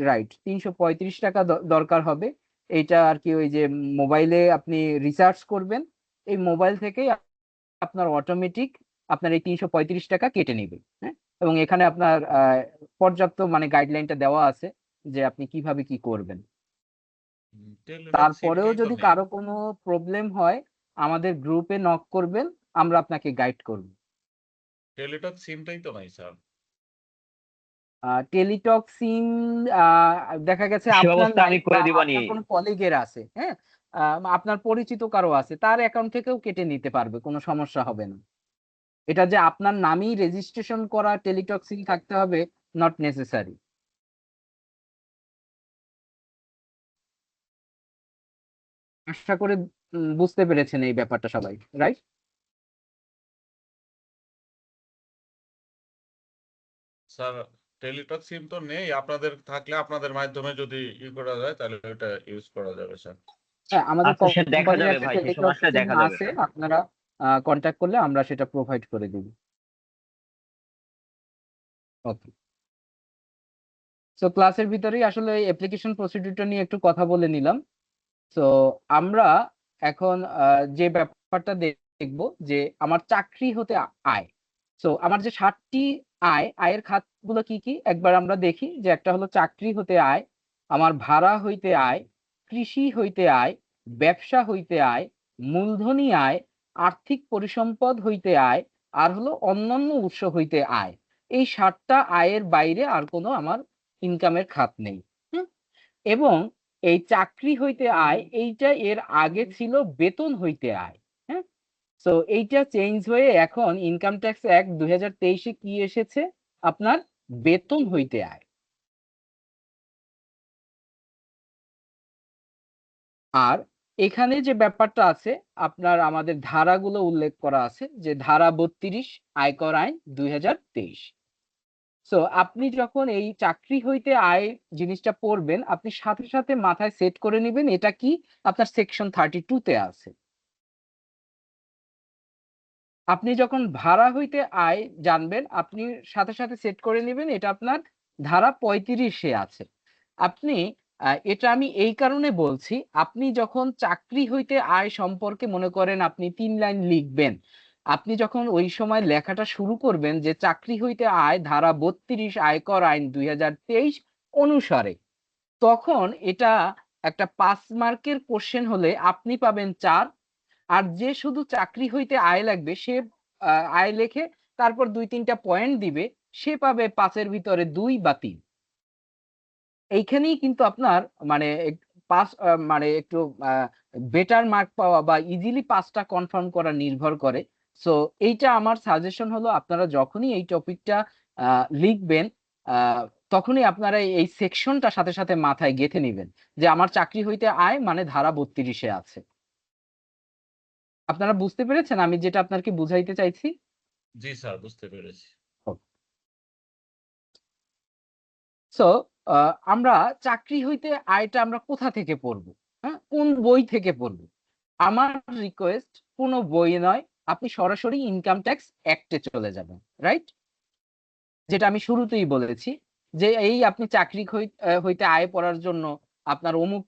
S1: রাইট 335 টাকা দরকার হবে। এইটা আর কি ওই যে মোবাইলে আপনি রিচার্জ করবেন, এই মোবাইল থেকেই আপনার অটোমেটিক আপনার এই 335 টাকা কেটে নেবে। হ্যাঁ, এবং এখানে আপনার পর্যাপ্ত মানে গাইডলাইনটা দেওয়া আছে যে আপনি কিভাবে কি করবেন।
S3: টেলিটক
S1: তারপরেও
S3: সিমটাই তো
S1: যদি
S3: নেই।
S1: কারো কোনো প্রবলেম হয় আমাদের গ্রুপে নক করবেন, আমরা আপনাকে গাইড করব।
S3: টেলিটক সিমটাই তো নাই স্যার।
S1: টেলিটক সিম দেখা গেছে
S4: সে
S1: আপনার
S4: ব্যবস্থা
S1: নাই
S4: আমি
S1: বা
S4: করে দিবানি।
S1: আপনার কোনো কলিগের আছে, হ্যাঁ আপনার পরিচিত কারো আছে, তার অ্যাকাউন্ট থেকেও কেটে নিতে পারবে, কোনো সমস্যা হবে না। এটা যে আপনার নামেই রেজিস্ট্রেশন করা টেলিটক সিম থাকতে হবে, নট নেসেসারি। আশা করে বুঝতে পেরেছেন এই ব্যাপারটা সবাই, রাইট?
S3: স্যার টেলিটক সিম তো নেই, আপনাদের থাকলে আপনাদের মাধ্যমে যদি করা যায় তাহলে ওটা ইউজ করা যাবে স্যার।
S1: হ্যাঁ, আমাদের
S4: আচ্ছা সে দেখা
S1: কোম্পানির
S4: যাবে
S1: একটা
S4: ভাই, সে
S1: টেলিটক
S4: সময়টা
S1: সিম
S4: দেখা যাবে।
S1: আছে, আপনারা কন্ট্যাক্ট করলে আমরা সেটা প্রোভাইড করে দিব। ওকে, সো ক্লাসের ভিতরেই আসলে অ্যাপ্লিকেশন প্রসিডিউরটা নিয়ে একটু কথা বলে নিলাম। তো আমরা এখন যে ব্যাপারটা দেখব যে আমার চাকরি হতে আয়। সো আমার যে 7টি আয়ের খাতগুলো কি কি একবার আমরা দেখি। যে একটা হলো চাকরি হতে আয়, আমার ভাড়া হইতে আয়, কৃষি হইতে আয়, ব্যবসা হইতে আয়, মূলধনী আয়, আর্থিক পরিসম্পদ হইতে আয়, আর হলো অন্যান্য উৎস হইতে আয়। এই 7টা আয়ের বাইরে আর কোনো আমার ইনকামের খাত নেই। হুম? এবং এই চাকরি হইতে আয় এইটা এর আগে ছিল বেতন হইতে আয়। হ্যাঁ, তো এইটা চেঞ্জ হয়ে এখন ইনকাম ট্যাক্স অ্যাক্ট 2023-এ কি এসেছে, আপনার বেতন হইতে আয়। আর এখানে যে ব্যাপারটা আছে, আপনার আমাদের ধারাগুলো উল্লেখ করা আছে, যে ধারা 32 আয়কর আইন 2023। সো আপনি যখন এই চাকরি হইতে আয় জিনিসটা পড়বেন, আপনি সাথে সাথে মাথায় সেট করে নেবেন এটা কি আপনার সেকশন 32-তে আছে। আপনি যখন ভাড়া হইতে আয় জানবেন, আপনি সাথে সাথে সেট করে নেবেন এটা আপনার ধারা 35-এ আছে। আপনি এটা আমি এই কারণে বলছি, আপনি যখন চাকরি হইতে আয় সম্পর্কে মনে করেন আপনি 3 লাইন লিখবেন, আপনি যখন ওই সময় লেখাটা শুরু করবেন যে চাকরি হইতে আয় ধারা 32 আয়কর আইন 2023 অনুসারে, তখন এটা একটা 5 মার্কের কোশ্চেন হলে আপনি পাবেন 4। আর যে শুধু চাকরি হইতে আয় লাগবে সে আয় লেখে তারপর 2-3টা পয়েন্ট দিবে, সে পাবে 5-এর ভিতরে 2 বা 3। এইখানেই কিন্তু আপনার মানে পাস মানে একটু বেটার মার্ক পাওয়া বা ইজিলি পাসটা কনফার্ম করা নির্ভর করে। সো এইটা আমার সাজেশন হলো, আপনারা যখনই এই টপিকটা লিখবেন তখনই আপনারা এই সেকশনটা সাথে সাথে মাথায় গেঁথে নেবেন যে আমার চাকরি হইতে আয় মানে ধারা 32-এ আছে। আপনারা বুঝতে পেরেছেন আমি যেটা আপনাকে বুঝাইতে চাইছি?
S3: জি স্যার, বুঝতে পেরেছি।
S1: সো আমরা চাকরি হইতে আয়টা আমরা কোথা থেকে পড়বো, হ্যাঁ, কোন বই থেকে পড়বো? আমার রিকোয়েস্ট, কোনো বই নয়, আপনি সরাসরি ইনকাম ট্যাক্স অ্যাক্টে চলে যাবেন, রাইট? যেটা আমি শুরুতেই বলেছি যে এই আপনি চাকরি হইতে আয় পড়ার জন্য আপনার অমুক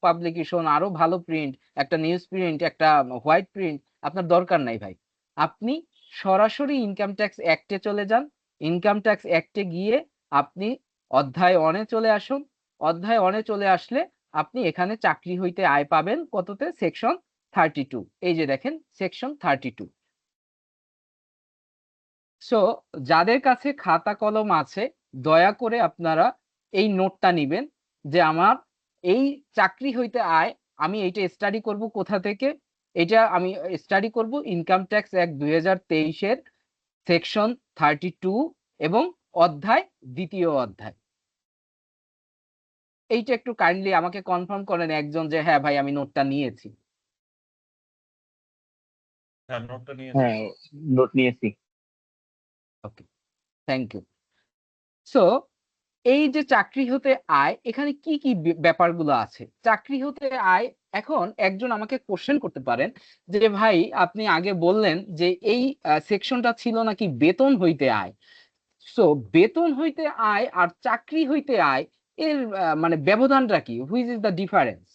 S1: পাবলিকেশন আরো ভালো প্রিন্ট, একটা নিউজ প্রিন্ট, একটা হোয়াইট প্রিন্ট আপনার দরকার নাই ভাই। আপনি সরাসরি ইনকাম ট্যাক্স অ্যাক্টে চলে যান। ইনকাম ট্যাক্স অ্যাক্টে গিয়ে আপনি অধ্যায় অনে চলে আসুন। অধ্যায় অনে চলে আসলে আপনি এখানে চাকরি হইতে আয় পাবেন কততে? সেকশন 32। এই যে দেখেন সেকশন 32। সো যাদের কাছে খাতা কলম আছে দয়া করে আপনারা এই নোটটা নিবেন যে আমার এই চাকরি হইতে আয়, আমি এইটা স্টাডি করব কোথা থেকে? এটা আমি স্টাডি করব ইনকাম ট্যাক্স অ্যাক্ট 2023-এর সেকশন 32 এবং অধ্যায় 2য় অধ্যায়। এইটা একটু কাইন্ডলি আমাকে কনফার্ম করেন একজন যে হ্যাঁ ভাই আমি নোটটা নিয়েছি।
S3: হ্যাঁ, নোটটা নিয়ে
S4: হ্যাঁ, নোট নিয়েছি।
S1: ওকে, থ্যাংক ইউ। সো এই যে চাকরি হতে আয়, এখানে কি কি ব্যাপারগুলো আছে? চাকরি হতে আয়, এখন একজন আমাকে কোশ্চেন করতে পারেন যে ভাই আপনি আগে বললেন যে এই সেকশনটা ছিল নাকি বেতন হইতে আয়। সো বেতন হইতে আয় আর চাকরি হইতে আয় এর মানে ব্যবধানটা কি? Which is the difference?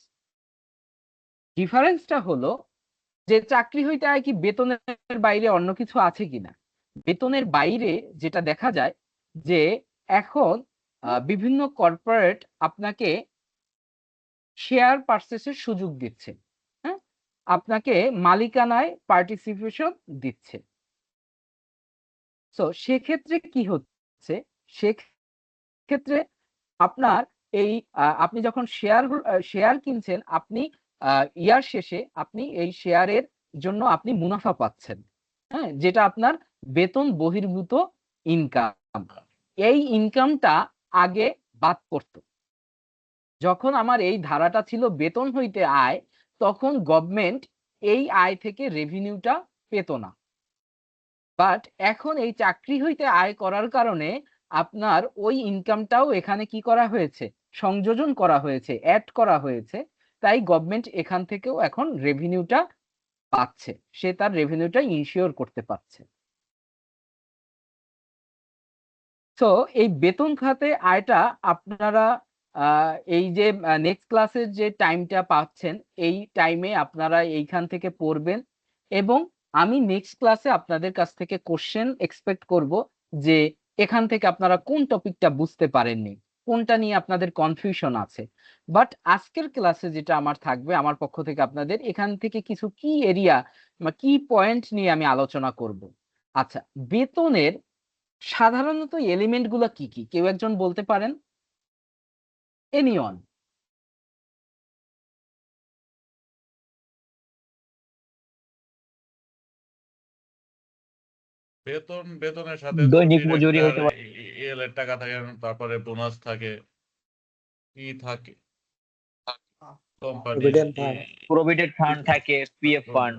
S1: ডিফারেন্সটা হলো যে চাকরি হইতে আয় কি বেতনের বাইরে অন্য কিছু আছে কিনা? বেতনের বাইরে যেটা দেখা যায় যে এখন বিভিন্ন কর্পোরেট আপনাকে শেয়ার পারচেসের সুযোগ দিচ্ছে, হ্যাঁ, আপনাকে মালিকানায় পার্টিসিপেশন দিচ্ছে। সো সেক্ষেত্রে কি হচ্ছে? সেক্ষেত্রে আপনার এই আপনি যখন শেয়ার কিনছেন, আপনি ইয়ার শেষে আপনি এই শেয়ারের জন্য আপনি মুনাফা পাচ্ছেন, হ্যাঁ, যেটা আপনার বেতন বহির্ভূত ইনকাম। এই ইনকামটা আগে বাদ পড়তো। যখন আমার এই ধারাটা ছিল বেতন হইতে আয়, তখন গভর্নমেন্ট এই আয় থেকে রেভিনিউটা পেত না। বাট এখন এই চাকরি হইতে আয় করার কারণে আপনার ওই ইনকামটাও এখানে কি করা হয়েছে? সংযোজন করা হয়েছে, অ্যাড করা হয়েছে। তাই গভর্নমেন্ট এখান থেকেও এখন রেভিনিউটা পাচ্ছে, সে তার রেভিনিউটা ইনশিওর করতে পারছে। তো এই বেতন খাতে আয়টা আপনারা এই যে নেক্সট ক্লাসের যে টাইমটা পাচ্ছেন, এই টাইমে আপনারা এইখান থেকে পড়বেন এবং আমি নেক্সট ক্লাসে আপনাদের কাছ থেকে কোশ্চেন এক্সপেক্ট করব যে এখান থেকে আপনারা কোন টপিকটা বুঝতে পারেননি, কোনটা নিয়ে আপনাদের কনফিউশন আছে। বাট আজকের ক্লাসে যেটা আমার থাকবে আমার পক্ষ থেকে আপনাদের এখান থেকে কিছু কি এরিয়া বা কি পয়েন্ট নিয়ে আমি আলোচনা করব। আচ্ছা, বেতনের সাধারণত এলিমেন্ট গুলো কি কি কেউ একজন বলতে পারেন? এনিওয়ান?
S3: বেতনের সাথে
S4: দৈনিক
S3: ছুটির
S4: মজুরি
S3: একটা
S4: হইতে পারে।
S3: এর টাকা থাকে, তারপরে বোনাস থাকে, কি থাকে, company
S5: provident fund.
S4: Provident fund থাকে, PF fund,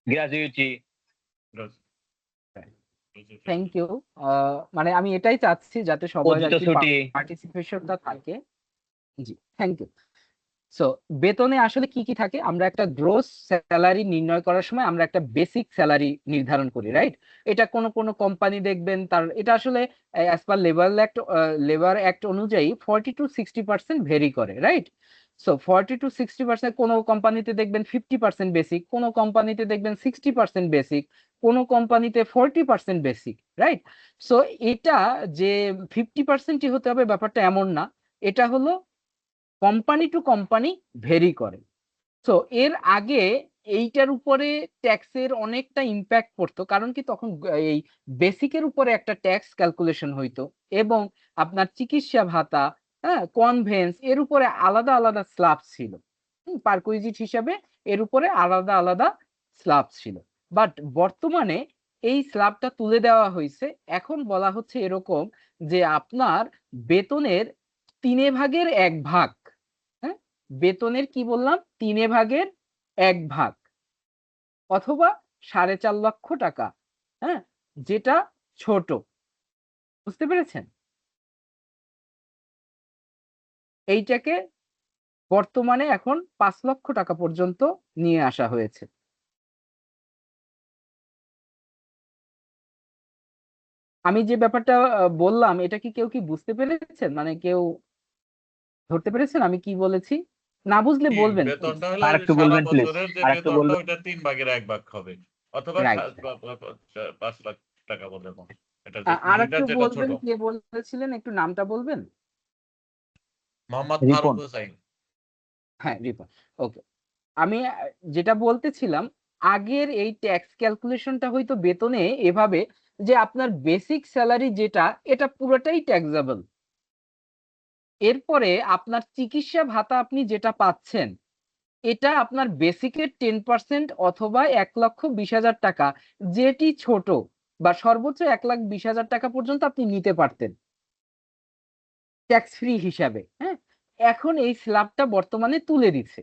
S4: gratuity.
S1: Thank you. মানে আমি এটাই চাচ্ছি যাতে সবাই আর
S4: অর্জিত
S1: কি
S4: ছুটি।
S1: পার্টিসিপেশনটা থাকে। জি, থ্যাংক ইউ। সো বেতনে আসলে কি কি থাকে? আমরা একটা গ্রোস স্যালারি নির্ণয় করার সময় আমরা একটা বেসিক স্যালারি নির্ধারণ করি, রাইট? এটা কোন কোন কোম্পানি দেখবেন তার এটা আসলে অ্যাজ পার লেবার অ্যাক্ট অনুযায়ী 40-60% ভেরি করে, রাইট? সো 40-60%, কোনো কোম্পানিতে দেখবেন 50% বেসিক, কোনো কোম্পানিতে দেখবেন 60% বেসিক, কোনো কোম্পানিতে 40% বেসিক, রাইট? সো এটা যে 50%ই হতে হবে ব্যাপারটা এমন না, এটা হলো কোম্পানি টু কোম্পানি ভেরি করে। সো এর আগে এইটার উপরে ট্যাক্সের অনেকটা ইম্প্যাক্ট পড়তো, কারণ কি তখন এই বেসিকের উপরে একটা ট্যাক্স ক্যালকুলেশন হইতো, এবং আপনার চিকিৎসা ভাতা, হ্যাঁ, কনভেন্স, এর উপরে আলাদা আলাদা স্ল্যাব ছিল। পারকুইজিট হিসাবে এর উপরে আলাদা আলাদা স্ল্যাব ছিল। বাট বর্তমানে এই স্ল্যাবটা তুলে দেওয়া হয়েছে। এখন বলা হচ্ছে এরকম যে আপনার বেতনের 1/3 ভাগ, হ্যাঁ, বেতনের কি বললাম, 1/3 ভাগ, অথবা 4.5 লক্ষ টাকা, হ্যাঁ, যেটা ছোট। বুঝতে পেরেছেন? এইটাকে বর্তমানে এখন 5 লক্ষ টাকা পর্যন্ত নিয়ে আসা হয়েছে। আমি যে ব্যাপারটা বললাম, এটা কি কেউ কি বুঝতে পেরেছেন? মানে কেউ ধরতে পেরেছেন আমি কি বলেছি? না বুঝলে
S3: কি
S1: বলবেন please।
S3: বেতনটা হলো
S4: আর একটু
S3: সারা
S4: বলবেন প্লিজ,
S3: বছরের যে
S4: আর একটু
S3: বেতনটা
S4: বলবেন।
S3: ওইটা 3/1 ভাগ হবে, অথবা
S1: রাইট।
S3: 5 লাখ টাকা বলে এটা যে
S1: আর
S3: যেটা
S1: একটু
S3: যেটা ছোট।
S1: বলবেন, কে বলেছিলেন, একটু নামটা বলবেন?
S3: মোহাম্মদ
S4: রিপন।
S3: ফারুক হোসাইন।
S1: হ্যাঁ, রিপন। ওকে, আমি যেটা বলতেছিলাম, আগের এই ট্যাক্স ক্যালকুলেশনটা হয়তো বেতনে এভাবে যে আপনার বেসিক স্যালারি যেটা, এটা পুরোটাই ট্যাক্সেবল। এরপরে আপনার চিকিৎসা ভাতা আপনি যেটা পাচ্ছেন, এটা আপনার বেসিকের 10% অথবা 1,20,000 টাকা, যেটি ছোট, বা সর্বোচ্চ 1,20,000 টাকা পর্যন্ত আপনি নিতে পারতেন ট্যাক্স ফ্রি হিসাবে। হ্যাঁ, এখন এই স্ল্যাবটা বর্তমানে তুলে দিচ্ছে।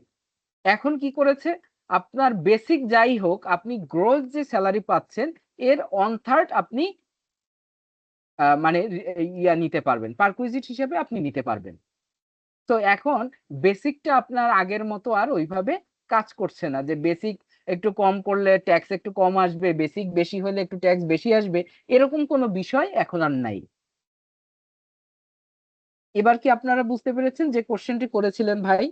S1: এখন কি করেছে, আপনার বেসিক যাই হোক, আপনি গ্রোস যে স্যালারি পাচ্ছেন এর 1/3 আপনি মানে ইয়া নিতে পারবেন, পারকুইজিট হিসেবে আপনি নিতে পারবেন। তো এখন বেসিকটা আপনার আগের মতো আর ওইভাবে কাজ করছে না, যে বেসিক একটু কম করলে ট্যাক্স একটু কম আসবে, বেসিক বেশি হলে একটু ট্যাক্স বেশি আসবে, এরকম কোনো বিষয় এখন আর নাই। এবার কি আপনারা বুঝতে পেরেছেন যে কোশ্চেনটি করেছিলেন ভাই?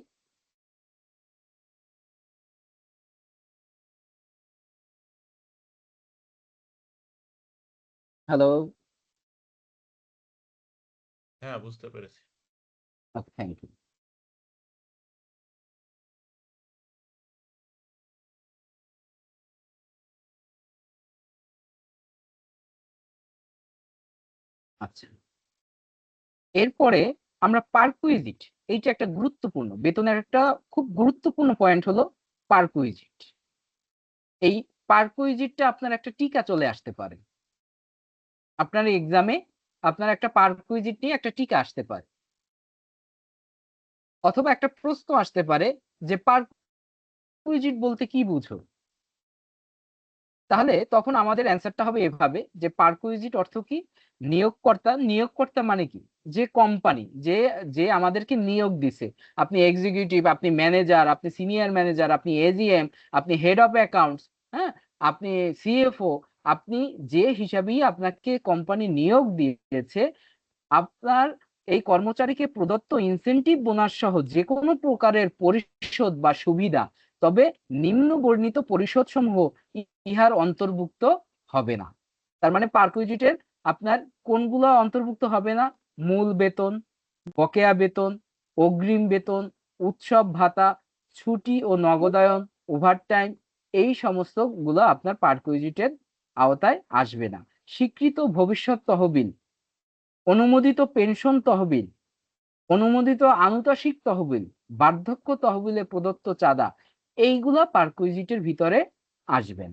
S1: হ্যালো।
S3: হ্যাঁ, বুঝতে পেরেছি।
S1: ওকে, থ্যাংক ইউ। আচ্ছা, এরপরে আমরা পারকুইজিট, এইটা একটা গুরুত্বপূর্ণ, বেতনের একটা খুব গুরুত্বপূর্ণ পয়েন্ট হলো পারকুইজিট। এই পারকুইজিটটা আপনার একটা টিকা চলে আসতে পারে, আপনার এক্সামে আপনার একটা পারকুইজিট নিয়ে একটা টিকা আসতে পারে, অথবা একটা প্রশ্ন আসতে পারে যে পারকুইজিট বলতে কি বুঝো। তাহলে তখন আমাদের অ্যান্সারটা হবে এভাবে যে পারকুইজিট অর্থ কি, নিয়োগকর্তা, নিয়োগকর্তা মানে কি, যে কোম্পানি, যে যে আমাদেরকে নিয়োগ দিছে, আপনি এক্সিকিউটিভ, আপনি ম্যানেজার, আপনি সিনিয়র ম্যানেজার, আপনি এজিএম, আপনি হেড অফ অ্যাকাউন্টস, হ্যাঁ, আপনি সিএফও, আপনি যে হিসাবেই আপনাকে কোম্পানি নিয়োগ দিয়েছে, আপনার এই কর্মচারীকে প্রদত্ত ইনসেনটিভ বোনাস সহ যে কোনো প্রকারের পরিশোধ বা সুবিধা, তবে নিম্ন বর্ণিত পরিশোধ সমূহ ইহার অন্তর্ভুক্ত হবে না। তার মানে পারকুইজিটের আপনার কোনগুলো অন্তর্ভুক্ত হবে না? মূল বেতন, বকেয়া বেতন, অগ্রিম বেতন, উৎসব ভাতা, ছুটি ও নগদায়ন, ওভারটাইম, এই সমস্ত গুলো আপনার পারকুইজিটের আওতায় আসবে না। স্বীকৃত ভবিষ্যৎ তহবিল, অনুমোদিত পেনশন তহবিল, অনুমোদিত আনুতোষিক তহবিল, বার্ধক্য তহবিলে প্রদত্ত চাঁদা, এইগুলা পারকুইজিটের ভিতরে আসবেন।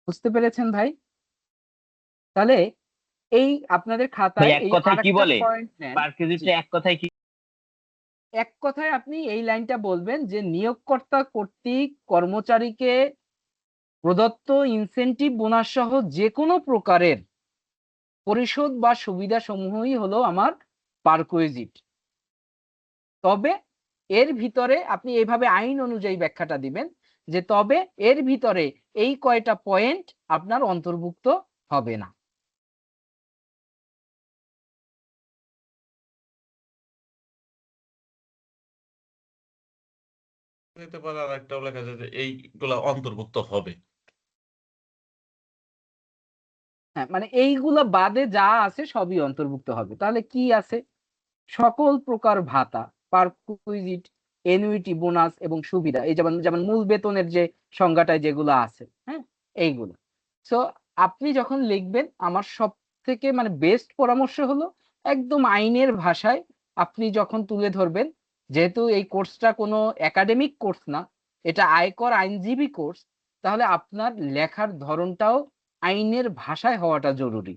S1: বুঝতে পেরেছেন ভাই? তাহলে এই আপনাদের
S4: ভাই
S1: খাতায়
S4: এক
S1: এই
S4: কথায় কি
S1: আরেকটা
S4: বলে,
S1: পয়েন্ট নেন।
S4: পারকুইজিটে এক কথায় কি?
S1: এক কথায় আপনি এই লাইনটা বলবেন যে নিয়োগকর্তা কর্তৃক কর্মচারীকে প্রদত্ত ইনসেনটিভ বোনাস সহ যে কোনো প্রকারের পরিশোধ বা সুবিধা সমূহই হলো আমার পারকুইজিট। তবে এর ভিতরে আপনি এইভাবে আইন অনুযায়ী ব্যাখ্যাটা দিবেন যে তবে এর ভিতরে এই কয়টা পয়েন্ট আপনার অন্তর্ভুক্ত হবে না।
S3: দিতে পারে, আর একটাও লেখা যায় যে এইগুলা অন্তর্ভুক্ত হবে।
S1: হ্যাঁ, মানে এইগুলো বাদে যা আছে সবই অন্তর্ভুক্ত হবে। তাহলে কি আছে? সকল প্রকার ভাতা, পারকুইজিট, এনুইটি, বোনাস এবং সুবিধা, এই যেমন যেমন মূল বেতনের যে সংজ্ঞাটায় যেগুলো আছে, হ্যাঁ, এইগুলো। সো আপনি যখন লিখবেন, আমার সব থেকে মানে বেস্ট পরামর্শ হলো একদম আইনের ভাষায় আপনি যখন তুলে ধরবেন, যেহেতু এই কোর্সটা কোনো একাডেমিক কোর্স না, এটা আয়কর আইনজীবী কোর্স, তাহলে আপনার লেখার ধরনটাও আইনের ভাষায় হওয়াটা জরুরি।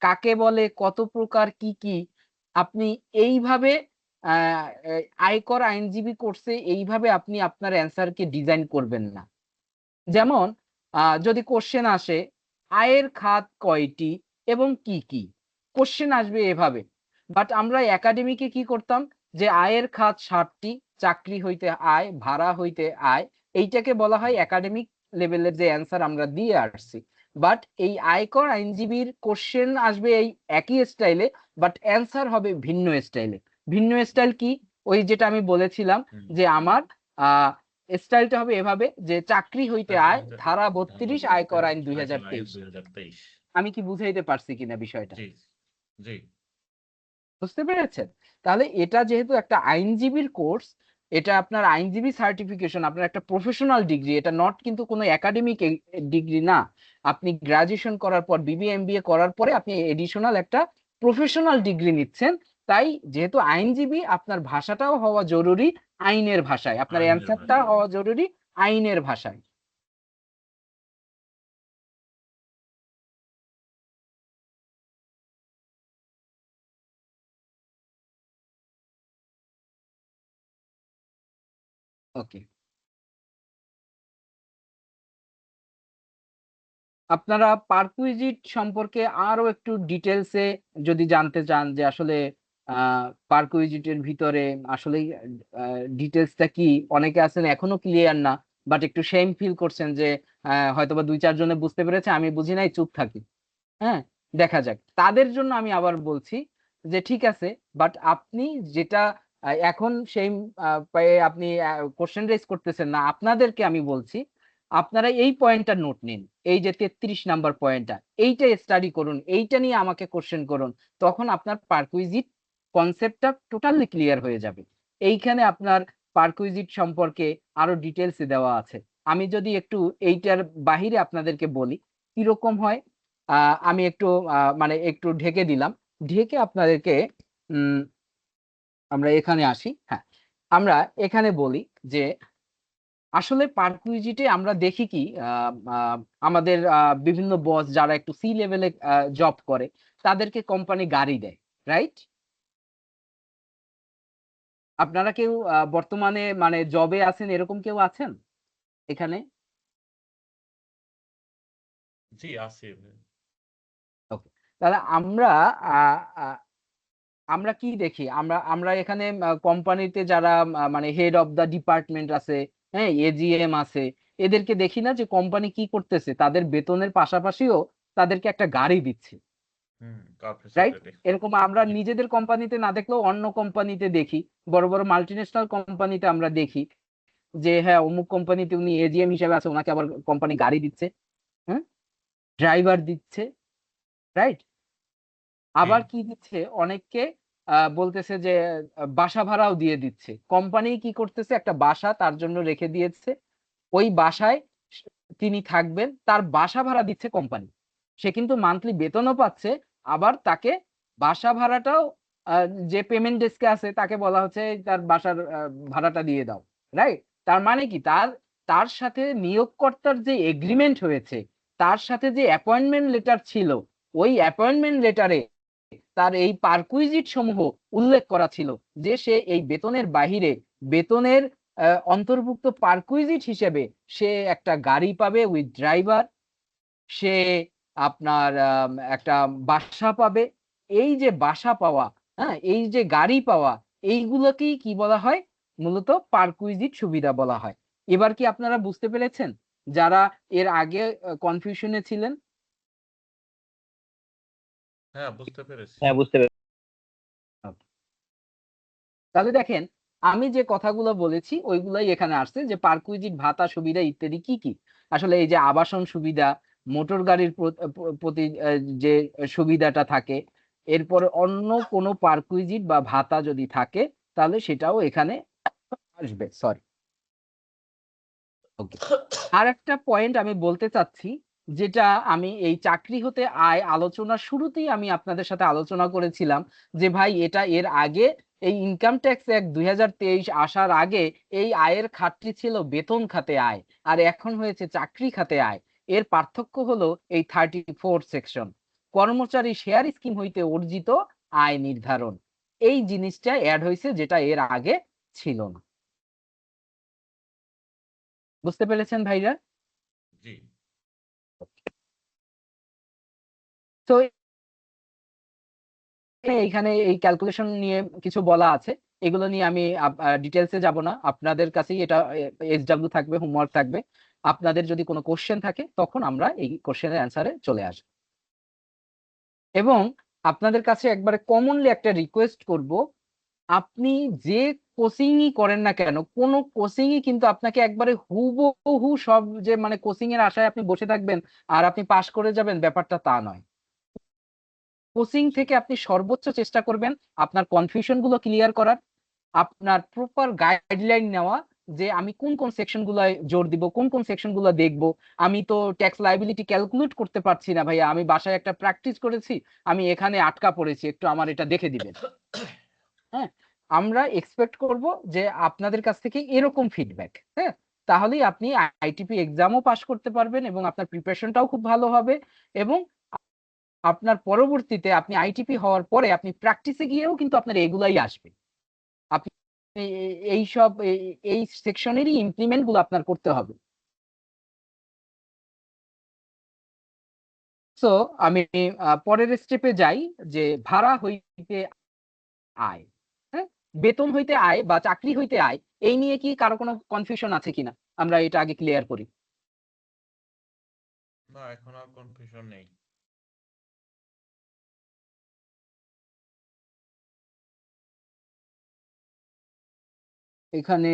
S1: কাকে বলে, কত প্রকার, কি কি, আপনি এইভাবে আয়কর আইনজীবী কোর্সে এইভাবে আপনি আপনার অ্যান্সারকে ডিজাইন করবেন না। যেমন যদি কোশ্চেন আসে আয়ের খাত কয়টি এবং কি কি, কোশ্চেন আসবে এভাবে। বাট আমরা একাডেমিকে কি করতাম, যে আয়ের খাত 60টি, চাকরি হইতে আয়, ভাড়া হইতে আয়, এইটাকে বলা হয় একাডেমিক লেভেলের যে অ্যান্সার আমরা দিয়ে আসছি। বাট এই আয়কর আইনজীবীর কোশ্চেন আসবে এই একই স্টাইলে, বাট অ্যান্সার হবে ভিন্ন স্টাইলে। ভিন্ন স্টাইল কি, ওই যেটা আমি বলেছিলাম যে আমার স্টাইলটা হবে এভাবে, যে চাকরি হইতে আয়, ধারা 32 আয়কর আইন 2023।
S3: 2023।
S1: আমি কি বুঝাইতে পারছি কিনা বিষয়টা?
S3: জি জি
S1: বুঝতে পেরেছেন? তাহলে এটা যেহেতু একটা আইনজীবীর কোর্স, এটা আপনার আইনজীবী সার্টিফিকেশন, আপনার একটা প্রফেশনাল ডিগ্রি, এটা নট কিন্তু কোনো একাডেমিক ডিগ্রি না। আপনি গ্রাজুয়েশন করার পর বিবিএ এমবিএ করার পরে আপনি এডিশনাল একটা প্রফেশনাল ডিগ্রি নিচ্ছেন। তাই যেহেতু আইনজীবী, আপনার ভাষাটাও হওয়া জরুরি আইনের ভাষায়, আপনার
S3: আইনের
S1: অ্যান্সারটা
S3: ভাষায়।
S1: হওয়া জরুরি আইনের ভাষায়। ওকে, আপনারা পারকুইজিট সম্পর্কে আরো একটু ডিটেলসে যদি জানতে চান, যে আসলে পারকুইজিটের ভিতরে আসলে ডিটেলসটা কি, অনেকে আছেন এখনো ক্লিয়ার না, বাট একটু শেম ফিল করছেন যে হয়তোবা 2-4 জনে বুঝতে পেরেছে, আমি বুঝি নাই, চুপ থাকি। হ্যাঁ, দেখা যাক। তাদের জন্য আমি আবার বলছি যে ঠিক আছে, বাট আপনি যেটা এখন সেই পায়ে আপনি কোশ্চেন রেজ করতেছেন না, আপনাদেরকে আমি বলছি আপনারা এই পয়েন্টটা নোট নিন, এই যে 33 নাম্বার পয়েন্টটা, এইটা স্টাডি করুন, এইটা নিয়ে আমাকে কোশ্চেন করুন, তখন আপনার পারকুইজিট কনসেপ্টটা টোটালি ক্লিয়ার হয়ে যাবে। এইখানে আপনার পারকুইজিট সম্পর্কে আরো ডিটেলস দেওয়া আছে। আমি যদি একটু এইটার বাহিরে আপনাদেরকে বলি কিরকম হয়, আমি একটু মানে একটু ঢেকে দিলাম, ঢেকে আপনাদেরকে আমরা এখানে আসি। হ্যাঁ, আমরা এখানে বলি যে আসলে পারকুইজিটে আমরা দেখি কি, আমাদের বিভিন্ন বস যারা একটু সি লেভেলে জব করে, তাদেরকে কোম্পানি গাড়ি দেয়, রাইট? আপনারা কেউ বর্তমানে মানে জবে আছেন, এরকম কেউ আছেন এখানে?
S3: জি আছে।
S1: ওকে, তাহলে আমরা আহ, আহ, আমরা কি দেখি, আমরা আমরা এখানে কোম্পানিতে যারা মানে হেড অফ দা ডিপার্টমেন্ট আছে, হ্যাঁ, এজিএম আছে, এদেরকে দেখি না যে কোম্পানি কি করতেছে, তাদের বেতনের পাশাপাশিও তাদেরকে একটা গাড়ি দিচ্ছে, রাইট? এরকম আমরা নিজেদের কোম্পানিতে না দেখলেও অন্য কোম্পানিতে দেখি, বড় বড় মাল্টিন্যাশনাল কোম্পানিতে আমরা দেখি যে হ্যাঁ অমুক কোম্পানিতে উনি এজিএম হিসেবে আছে, ওনাকে আবার কোম্পানি গাড়ি দিচ্ছে, হ্যাঁ, ড্রাইভার দিচ্ছে, রাইট? আবার কি দিচ্ছে, অনেককে বলতেছে যে বাসা ভাড়াও দিয়ে দিচ্ছে, কোম্পানি কি করতেছে, একটা বাসা তার জন্য রেখে দিয়েছে, ওই বাসায় তিনি থাকবেন, তার বাসা ভাড়া দিচ্ছে কোম্পানি, সে কিন্তু মান্থলি বেতনও পাচ্ছে, আবার তাকে বাসা ভাড়াটাও যে পেমেন্ট ডেস্কে আছে তাকে বলা হচ্ছে তার বাসার ভাড়াটা দিয়ে দাও, রাইট? তার মানে কি, তার তার সাথে নিয়োগকর্তার যে এগ্রিমেন্ট হয়েছে, তার সাথে যে অ্যাপয়েন্টমেন্ট লেটার ছিল, ওই অ্যাপয়েন্টমেন্ট লেটারে তার এই পারকুইজিট সমূহ উল্লেখ করা ছিল, যে সে এই বেতনের বাহিরে, বেতনের অন্তর্ভুক্ত পারকুইজিট হিসেবে সে একটা গাড়ি পাবে উইথ ড্রাইভার, সে আপনার একটা বাসা পাবে। এই যে বাসা পাওয়া, হ্যাঁ, এই যে গাড়ি পাওয়া, এইগুলোকেই কি বলা হয়, মূলত পারকুইজিট সুবিধা বলা হয়। এবার কি আপনারা বুঝতে পেরেছেন, যারা এর আগে কনফিউশনে ছিলেন?
S3: হ্যাঁ বুঝতে পেরেছি।
S4: হ্যাঁ, বুঝতে পেরেছি।
S1: তাহলে দেখেন, আমি যে কথাগুলো বলেছি ওইগুলাই এখানে আসছে, যে পারকুইজিট ভাতা সুবিধা ইত্যাদি কি কি। আসলে এই যে আবাসন সুবিধা, মোটর গাড়ির প্রতি যে সুবিধাটা থাকে, এরপরে অন্য কোনো পারকুইজিট বা ভাতা যদি থাকে তাহলে সেটাও এখানে আসবে। সরি, ওকে। আর একটা পয়েন্ট আমি বলতে চাচ্ছি, যেটা আমি এই চাকরি হতে আয় আলোচনার শুরুতেই আমি আপনাদের সাথে আলোচনা করেছিলাম, যে ভাই এটা এর আগে এই ইনকাম ট্যাক্স অ্যাক্ট 2023 আসার আগে এই আয়ের খাতটি ছিল বেতন খাতে আয়, আর এখন হয়েছে চাকরি খাতে আয়। এর পার্থক্য হলো এই 34 সেকশন, কর্মচারী শেয়ার স্কিম হইতে অর্জিত আয় নির্ধারণ। এই জিনিসটা অ্যাড হয়েছে, যেটা এর আগে ছিল না। বুঝতে পেরেছেন ভাইরা?
S3: জি।
S1: তো এইখানে এই ক্যালকুলেশন নিয়ে কিছু বলা আছে, এগুলো নিয়ে আমি ডিটেলসে যাব না, আপনাদের কাছেই এটা এসডব্লিউ থাকবে, হোমওয়ার্ক থাকবে। আপনাদের যদি কোনো কোশ্চেন থাকে তখন আমরা এই কোশ্চেনের অ্যান্সারে চলে আসব। এবং আপনাদের কাছে একবারে কমনলি একটা রিকোয়েস্ট করব, আপনি যে কোচিংই করেন না কেন, কোনো কোচিংই কিন্তু আপনাকে একবারে হুবহু সব যে মানে কোচিং এর আশায় আপনি বসে থাকবেন আর আপনি পাশ করে যাবেন, ব্যাপারটা তা নয়। কোচিং থেকে আপনি সর্বোচ্চ চেষ্টা করবেন আপনার কনফিউশন গুলো ক্লিয়ার করার, আপনার প্রপার গাইডলাইন নেওয়া, যে আমি কোন কোন সেকশন গুলোয় জোর দিব, কোন কোন সেকশন গুলো দেখবো। আমি তো ট্যাক্স লাইবিলিটি ক্যালকুলেট করতে পারছি না ভাইয়া, আমি বাসায় একটা প্র্যাকটিস করেছি, আমি এখানে আটকা পড়েছি, একটু আমার এটা দেখে দিবেন। হ্যাঁ, আমরা এক্সপেক্ট করব যে আপনাদের কাছ থেকে এরকম ফিডব্যাক। হ্যাঁ, তাহলেই আপনি আইটিপি এক্সামও পাস করতে পারবেন এবং আপনার প্রিপারেশনটাও খুব ভালো হবে, এবং আপনার পরবর্তীতে আপনি আইটিপি হওয়ার পরে আপনি প্র্যাকটিসে গিয়েও কিন্তু আপনার এগুলাই আসবে। আপনি এই সব এই সেকশনেরই ইমপ্লিমেন্ট গুলো আপনার করতে হবে। সো আমি পরের স্টেপে যাই, যে ভাড়া হইতে আয়। হ্যাঁ, বেতন হইতে আয় বা চাকরি হইতে আয়, এই নিয়ে কি কারো কোনো কনফিউশন আছে কিনা, আমরা এটা আগে ক্লিয়ার করি।
S3: না, এখন আর কনফিউশন নেই।
S1: এখানে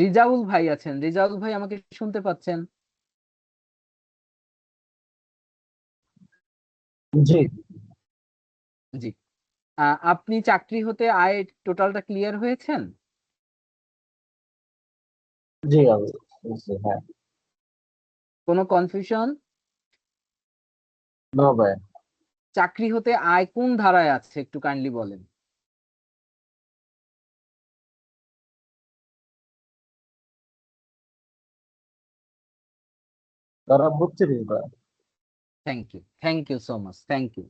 S1: রিজাউল ভাই আছেন, রিজাউল ভাই আমাকে শুনতে পাচ্ছেন?
S6: জি
S1: জি। আপনি চাকরি হতে আয় টোটালটা ক্লিয়ার হয়েছেন?
S6: জি অবশ্যই, হ্যাঁ।
S1: কোনো কনফিউশন?
S6: নো ভাই।
S1: চাকরি হতে আয় কোন ধারায় আছে একটু কাইন্ডলি বলেন।
S6: তারা 32 ভাই।
S1: Thank you so much, thank you.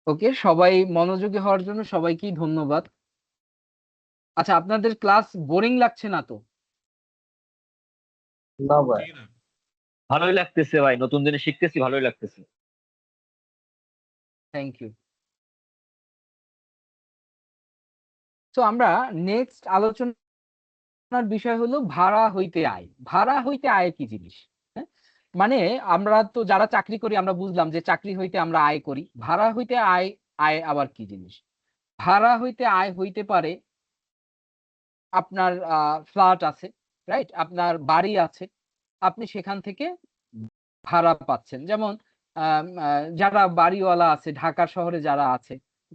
S1: Okay, সবাই মনোযোগী হওয়ার জন্য সবাইকেই ধন্যবাদ। আচ্ছা, আপনাদের ক্লাস বোরিং লাগছে না তো?
S6: না ভাই।
S3: জি না।
S4: ভালোই লাগতেছে ভাই, নতুন জিনিস শিখতেছি, ভালোই লাগতেছে।
S1: Thank you. তো আমরা নেক্সট আলোচনার বিষয় হলো ভাড়া হইতে আয়। ভাড়া হইতে আয় কি জিনিস? হ্যাঁ, মানে আমরা তো যারা চাকরি করি আমরা বুঝলাম যে চাকরি হইতে আমরা আয় করি। ভাড়া হইতে আয়, আয় আবার কি জিনিস? ভাড়া হইতে আয় হইতে পারে আপনার ফ্ল্যাট আছে, রাইট, আপনার বাড়ি আছে, আপনি সেখান থেকে ভাড়া পাচ্ছেন। যেমন যারা বাড়িওয়ালা আছে, ঢাকা শহরে যারা আছে,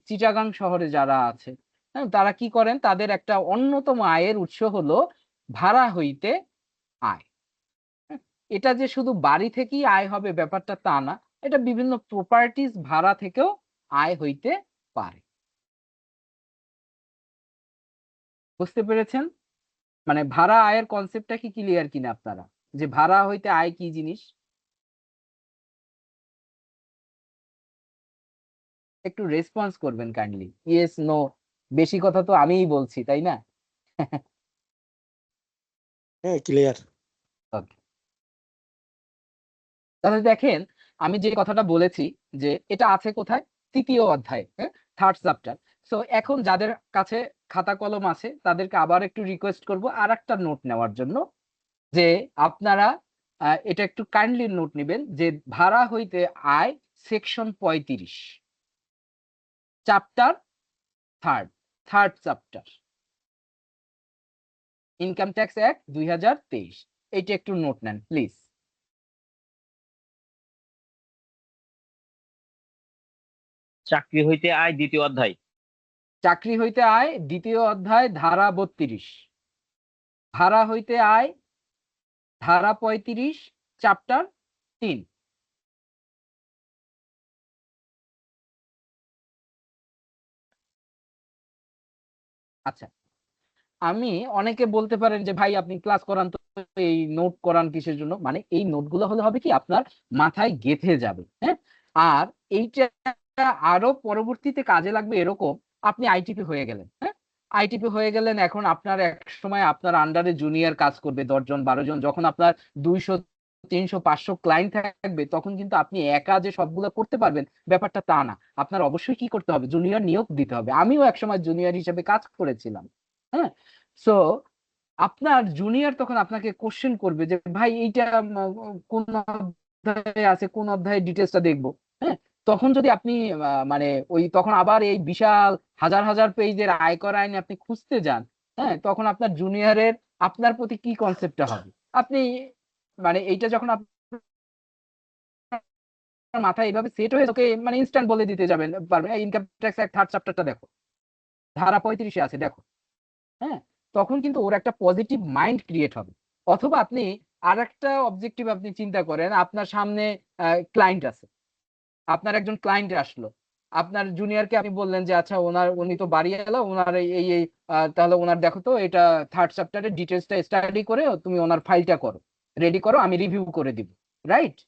S1: চিটাগাং শহরে যারা আছে, হ্যাঁ, তারা কি করেন, তাদের একটা অন্যতম আয়ের উৎস হলো ভাড়া হইতে আয়। হ্যাঁ, এটা যে শুধু বাড়ি থেকেই আয় হবে ব্যাপারটা তা না, এটা বিভিন্ন প্রপার্টিজ ভাড়া থেকেও আয় হইতে পারে। বুঝতে পেরেছেন? মানে ভাড়া আয়ের কনসেপ্টটা কি ক্লিয়ার কিনা আপনারা, যে ভাড়া হইতে আয় কি জিনিস? একটু রেসপন্স করবেন কাইন্ডলি, ইয়েস নো, বেশি কথা তো আমিই বলছি তাই না?
S5: হ্যাঁ, ক্লিয়ার।
S1: Okay. তাহলে দেখেন, আমি যে কথাটা বলেছি যে এটা আছে কোথায়, তৃতীয় অধ্যায়, হ্যাঁ, থার্ড চ্যাপ্টার। সো এখন যাদের কাছে খাতা কলম আছে তাদেরকে আবার একটু রিকোয়েস্ট করব আর একটা নোট নেওয়ার জন্য, যে আপনারা এটা একটু কাইন্ডলি নোট নেবেন, যে ভাড়া হইতে আয় section 35, chapter third chapter, income tax act 2023। এইটা একটু নোট নেন প্লিজ।
S4: চাকরি হইতে আয় দ্বিতীয় অধ্যায়।
S1: চাকরি হইতে আয় দ্বিতীয় অধ্যায় ধারা 32, ভাড়া হইতে আয় ধারা 35 চ্যাপ্টার 3। আচ্ছা, আমি অনেকে বলতে পারেন যে ভাই আপনি ক্লাস করান তো, এই নোট করান কিসের জন্য? মানে এই নোটগুলো হলে হবে কি আপনার মাথায় গেঁথে যাবে, হ্যাঁ। আর এইটা আরো পরবর্তীতে কাজে লাগবে এরকম, আপনি আইটিপি হয়ে গেলেন, হ্যাঁ, আইটিপি হয়ে গেলেন, এখন আপনার এক সময় আপনার আন্ডারে জুনিয়র কাজ করবে 10 জন 12 জন, যখন আপনার 200 300 500 ক্লায়েন্ট থাকবে, তখন কিন্তু আপনি একা যে সবগুলো করতে পারবেন ব্যাপারটা তা না। আপনার অবশ্যই কি করতে হবে, জুনিয়র নিয়োগ দিতে হবে। আমিও একসময় জুনিয়র হিসেবে কাজ করেছিলাম, হ্যাঁ। সো আপনার জুনিয়র তখন আপনাকে কোশ্চেন করবে যে ভাই এইটা কোন অধ্যায়ে আছে, কোন অধ্যায়ে ডিটেলসটা দেখবো, হ্যাঁ। তখন যদি আপনি মানে ওই তখন আবার এই বিশাল হাজার হাজার পেজের আয়কর আইন আপনি খুঁজতে যান, হ্যাঁ, তখন আপনার জুনিয়রের আপনার প্রতি কি কনসেপ্টটা হবে? আপনি মানে এইটা যখন আপনার মাথায় এইভাবে সেট হয়ে তোকে মানে ইনস্ট্যান্ট বলে দিতে যাবেন পারবেন, ইনকাম ট্যাক্স অ্যাক্ট 3rd চ্যাপ্টারটা দেখো, ধারা 35 আছে দেখো, হ্যাঁ। তখন কিন্তু ওর একটা পজিটিভ মাইন্ড ক্রিয়েট হবে। অথবা আপনি আর একটা অবজেক্টিভ আপনি চিন্তা করেন, আপনার সামনে ক্লায়েন্ট আছে, আপনার একজন ক্লায়েন্ট আসলো, আপনার জুনিয়রকে আপনি বললেন যে আচ্ছা উনি তো বাড়ি এলো, ওনার এই এই তাহলে ওনার দেখো তো এটা 3rd চ্যাপ্টারের ডিটেলসটা স্টাডি করে তুমি ওনার ফাইলটা করো, রেডি করো, আমি রিভিউ করে দিব, রাইট?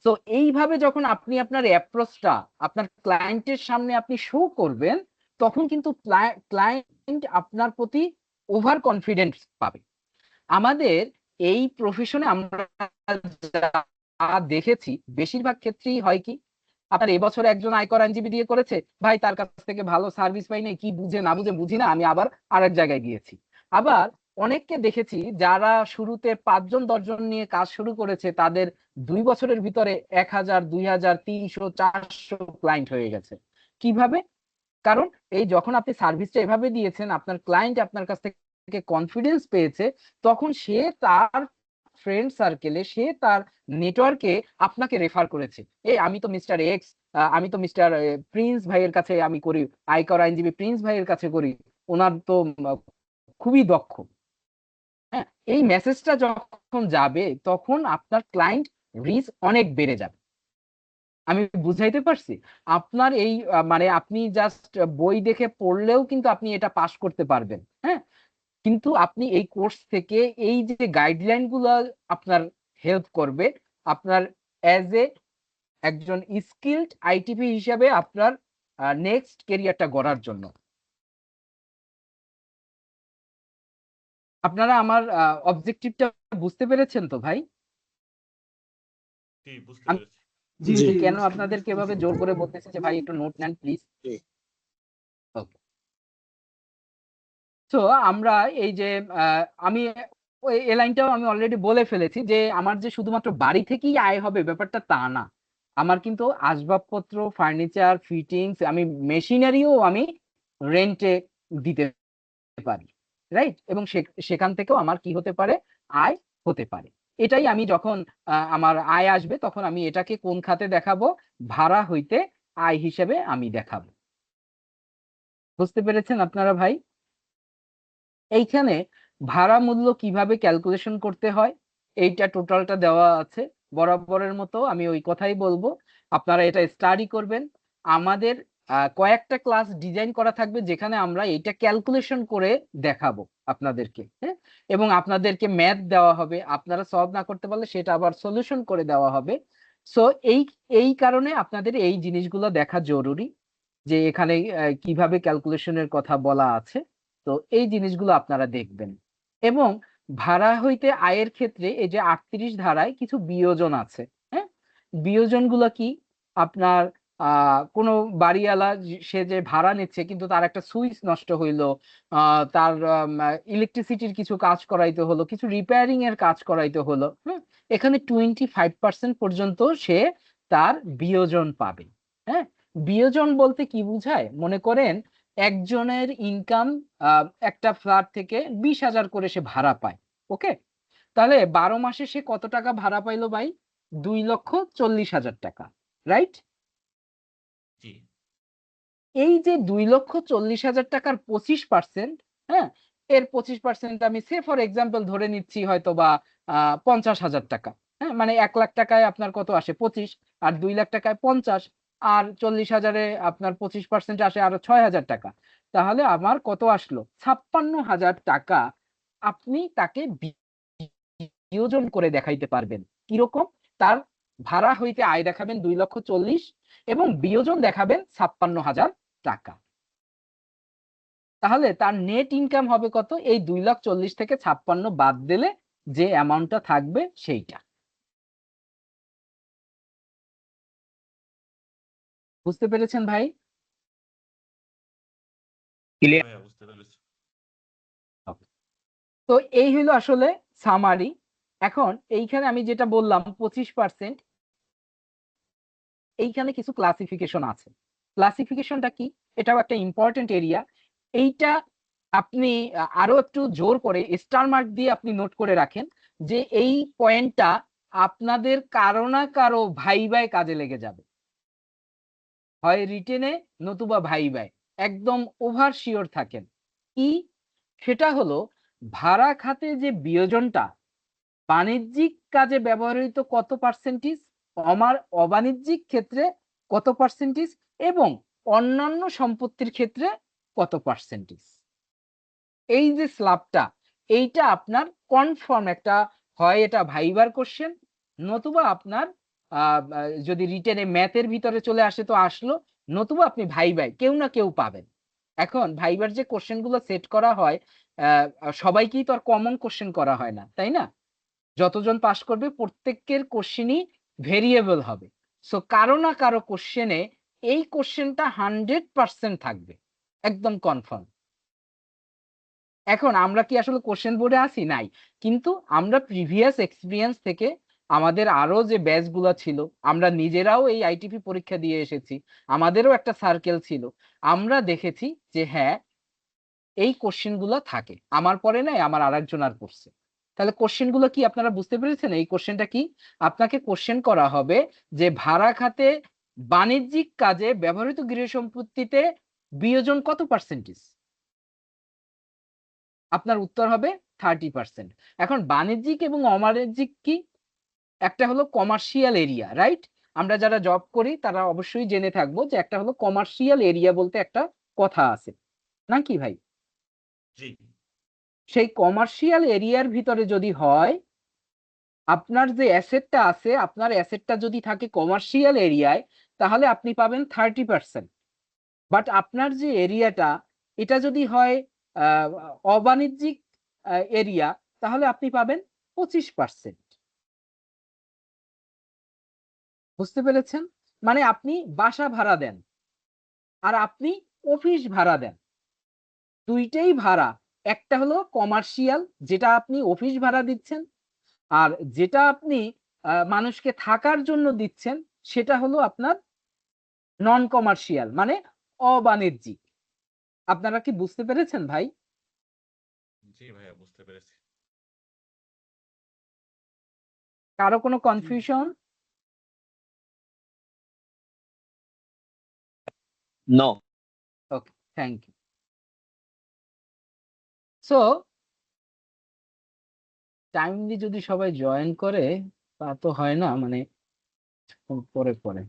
S1: তো এইভাবে যখন আপনি আপনার অ্যাপ্রোচটা আপনার ক্লায়েন্টের সামনে আপনি শো করবেন, তখন কিন্তু ক্লায়েন্ট আপনার প্রতি ওভার কনফিডেন্স পাবে। আমাদের এই প্রফেশনে আমরা যা দেখেছি বেশিরভাগ ক্ষেত্রেই হয় কি, আপনার এবছর একজন আয়কর আইনজীবী দিয়ে করেছে, ভাই তার কাছ থেকে ভালো সার্ভিস পাই নাই, কি বুঝে না বুঝে বুঝি না, আমি আবার আরেক জায়গায় গিয়েছি। আবার অনেককে দেখেছি যারা শুরুতে 5 জন 10 জন নিয়ে কাজ শুরু করেছে, তাদের 2 বছরের ভিতরে 1000 2000 300 400 ক্লায়েন্ট হয়ে গেছে। কিভাবে? কারণ এই যখন আপনি সার্ভিসটা এভাবে দিয়েছেন, আপনার ক্লায়েন্ট আপনার কাছ থেকে কনফিডেন্স পেয়েছে, তখন সে তার ফ্রেন্ড সার্কেলে, সে তার নেটওয়ার্কে আপনাকে রেফার করেছে, এই আমি তো মিস্টার এক্স, আমি তো মিস্টার প্রিন্স ভাইয়ের কাছে আমি করি, আয়কর আইনজীবী প্রিন্স ভাইয়ের কাছে করি, ওনার তো খুবই দক্ষ, হ্যাঁ। এই মেসেজটা যখন যাবে তখন আপনার ক্লায়েন্ট রিচ অনেক বেড়ে যাবে। আমি বুঝাইতে পারছি? আপনার এই মানে আপনি জাস্ট বই দেখে পড়লেও কিন্তু আপনি এটা পাস করতে পারবেন, হ্যাঁ। কিন্তু আপনি এই কোর্স থেকে এই যে গাইডলাইন গুলো আপনার হেল্প করবে আপনার অ্যাজ এ একজন স্কিলড আইটিপি হিসাবে আপনার নেক্সট ক্যারিয়ারটা গড়ার জন্য। আপনারা আমার অবজেক্টিভটা বুঝতে পেরেছেন তো ভাই?
S3: জি, বুঝতে
S1: আমি
S3: পেরেছি।
S5: জি।
S1: কেন আপনাদেরকে এভাবে জোর করে বলতেছি যে ভাই একটু নোট নেন প্লিজ?
S5: জি।
S1: ওকে। তো আমরা এই যে আমি এই লাইনটাও আমি অলরেডি বলে ফেলেছি যে আমার যে শুধুমাত্র বাড়ি থেকেই আয় হবে ব্যাপারটা তা না, আমার কিন্তু আসবাবপত্র, ফার্নিচার, ফিটিংস, আমি মেশিনারিও আমি রেন্টে দিতে পারি, রাইট? এবং সেখান থেকেও আমার কি হতে পারে, আয় হতে পারে। এটাই আমি যখন আমার আয় আসবে তখন আমি এটাকে কোন খাতে দেখাবো, ভাড়া হইতে আয় হিসেবে আমি দেখাবো। বুঝতে পেরেছেন আপনারা ভাই? এইখানে ভাড়া মূল্য কিভাবে ক্যালকুলেশন করতে হয় এইটা টোটালটা দেওয়া আছে, বরাবরের মতো আমি ওই কথাই বলবো, আপনারা এটা স্টাডি করবেন। আমাদের কয়েকটা ক্লাস ডিজাইন করা থাকবে যেখানে আমরা এইটা ক্যালকুলেশন করে দেখাবো আপনাদেরকে, হ্যাঁ। এবং আপনাদেরকে ম্যাথ দেওয়া হবে, আপনারা সলভ না করতে পারলে সেটা আবার সলিউশন করে দেওয়া হবে। সো এই এই কারণে আপনাদের এই জিনিসগুলো দেখা জরুরি যে এখানে কিভাবে ক্যালকুলেশনের কথা বলা আছে। তো এই জিনিসগুলো আপনারা দেখবেন। এবং ভাড়া হইতে আয়ের ক্ষেত্রে এই যে 38 ধারায় কিছু বিয়োজন আছে, হ্যাঁ। বিয়োজনগুলো কি, আপনার কোনো বাড়িওয়ালা সে যে ভাড়া নিচ্ছে কিন্তু তার একটা সুইচ নষ্ট হইলো, তার ইলেকট্রিসিটির কিছু কাজ করাইতে হলো, কিছু রিপেয়ারিং এর কাজ করাইতে হলো, হ্যাঁ, এখানে 25% পর্যন্ত সে তার বিয়োজন পাবে, হ্যাঁ। বিয়োজন বলতে কি বুঝায়, মনে করেন একজনের ইনকাম একটা ফ্ল্যাট থেকে 20,000 করে সে ভাড়া পায়, ওকে। তাহলে 12 মাসে সে কত টাকা ভাড়া পাইলো ভাই? 2,40,000 টাকা, রাইট?
S3: জি।
S1: এই যে 2,40,000 টাকার 25%, হ্যাঁ, এর 25% আমি সে ফর এক্সাম্পল ধরে নিচ্ছি হয়তো বা 50,000 টাকা, হ্যাঁ, মানে 1 লাখ টাকায় আপনার কত আসে 25, আর 2 লাখ টাকায় 50, আর 40,000-এ আপনার 25% আসে আরো 6,000 টাকা। তাহলে আমার কত আসলো? 56,000 টাকা আপনি তাকে বিয়োজন করে দেখাইতে পারবেন। কিরকম? তার ভাড়া হইতে আয় দেখাবেন 2,40,000 এবং বিয়োজন দেখাবেন 56,000 টাকা। তাহলে তার নেট ইনকাম হবে কত? এই 2,40,000 থেকে 56 বাদ দিলে যে অ্যামাউন্টটা থাকবে সেইটা। বুঝতে পেরেছেন ভাই?
S4: ক্লিয়ার।
S3: ভাইয়া বুঝতে পেরেছি।
S1: তো এই হলো আসলে সামারি। এখন এইখানে আমি যেটা বললাম 25%, এইখানে কিছু ক্লাসিফিকেশন আছে। ক্লাসিফিকেশনটা কি? এটাও একটা ইম্পর্টেন্ট এরিয়া। এইটা আপনি আরো একটু জোর করে স্টার মার্ক দিয়ে আপনি নোট করে রাখেন যে এই পয়েন্টটা আপনাদের কারো না কারো ভাইবায় কাজে লেগে যাবে, হয় রিটেনে নতুবা ভাইবায়। একদম ওভার শিওর থাকেন। কি? সেটা হলো ভাড়া খাতে যে বিয়োজনটা বাণিজ্যিক কাজে ব্যবহৃত কত পার্সেন্টেজ, অবাণিজ্যিক ক্ষেত্রে কত পার্সেন্টেজ, এবং অন্যান্য সম্পত্তির ক্ষেত্রে কত পার্সেন্টেজ। এই যে স্ল্যাবটা, এইটা আপনার কনফার্ম একটা, হয় এটা ভাইবার কোশ্চেন, নতুবা আপনার যদি রিটেনে ম্যাথের ভিতরে চলে আসে তো আসলো, নতুবা আপনি ভাইবাই কেউ না কেউ পাবেন। এখন ভাইবার যে কোশ্চেন গুলো সেট করা হয়, সবাইকেই তো আর কমন কোশ্চেন করা হয় না, তাই না? যতজন পাস করবে প্রত্যেকের কোশ্চেনই ভেরিয়েবল হবে। সো কারো না কারো কোশ্চেনে এই কোশ্চেনটা 100% থাকবে, একদম কনফার্ম। এখন আমরা কি আসলে কোশ্চেন বোর্ডে আসি? নাই, কিন্তু আমরা প্রিভিয়াস এক্সপিরিয়েন্স থেকে আমাদের আরো যে ব্যাচ গুলো ছিল, আমরা নিজেরাও এই আইটিপি পরীক্ষা দিয়ে এসেছি, আমাদেরও একটা সার্কেল ছিল, আমরা দেখেছি যে হ্যাঁ এই কোশ্চেন গুলো থাকে। আমার পরে নাই, আমার আরেকজন আর পড়ছে। তাহলে কোশ্চেন গুলো কি আপনারা বুঝতে পেরেছেন? এই কোশ্চেনটা কি? আপনাকে কোশ্চেন করা হবে যে ভাড়া খাতে বাণিজ্যিক কাজে ব্যবহৃত গৃহ সম্পত্তিতে বিয়োজন কত পার্সেন্টেজ? আপনার উত্তর হবে 30%। এখন বাণিজ্যিক এবং অবাণিজ্যিক কি? একটা হলো কমার্শিয়াল এরিয়া, রাইট? আমরা যারা জব করি তারা অবশ্যই জেনে থাকবো যে একটা হলো কমার্শিয়াল এরিয়া বলতে একটা কথা আছে, নাকি ভাই?
S3: জি
S1: সেই কমার্শিয়াল এরিয়ার ভিতরে যদি হয়, আপনার যে অ্যাসেটটা আছে, আপনার অ্যাসেটটা যদি থাকে কমার্শিয়াল এরিয়ায়, তাহলে আপনি পাবেন 30%। বাট আপনার যে এরিয়াটা, এটা যদি হয় অবাণিজ্যিক এরিয়া, তাহলে আপনি পাবেন 25%। বুঝতে পেরেছেন? মানে আপনি বাসা ভাড়া দেন আর আপনি অফিস ভাড়া দেন, দুইটাই ভাড়া। একটা হলো কমার্শিয়াল, যেটা আপনি অফিস ভাড়া দিচ্ছেন, আর যেটা আপনি মানুষকে থাকার জন্য দিচ্ছেন সেটা হলো আপনার নন কমার্শিয়াল, মানে অবাণিজ্যিক। আপনারা কি বুঝতে পেরেছেন ভাই?
S3: জি ভাইয়া বুঝতে পেরেছি।
S1: কারো কোনো confusion?
S4: No.
S1: Okay, thank you. So timely যদি সবাই জয়েন করে, তা তো হয় না, মানে পরে পরে।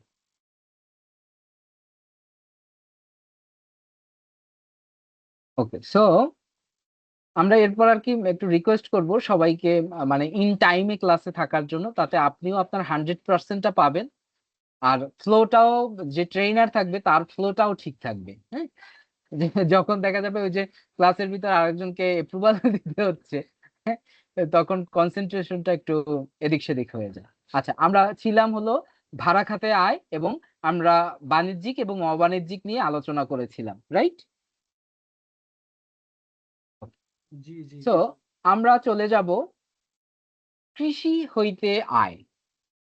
S1: ওকে, সো আমরা এরপর আর কি একটু রিকোয়েস্ট করব সবাইকে, মানে ইন টাইমে ক্লাসে থাকার জন্য, তাতে আপনিও আপনার 100%টা পাবেন, আর ফ্লোটাও, যে ট্রেনার থাকবে তার ফ্লোটাও ঠিক থাকবে। হ্যাঁ, যখন দেখা যাবে ওই যে ক্লাসের ভিতর আরেকজনকে অ্যাপ্রুভাল দিতে হচ্ছে, হ্যাঁ, তখন কনসেন্ট্রেশনটা একটু এদিক সেদিক হয়ে যায়। আচ্ছা, আমরা ছিলাম হলো ভাড়া খাতে আয়, এবং আমরা বাণিজ্যিক এবং অবাণিজ্যিক নিয়ে আলোচনা করেছিলাম, রাইট?
S5: জি জি
S1: সো আমরা চলে যাব কৃষি হইতে আয়।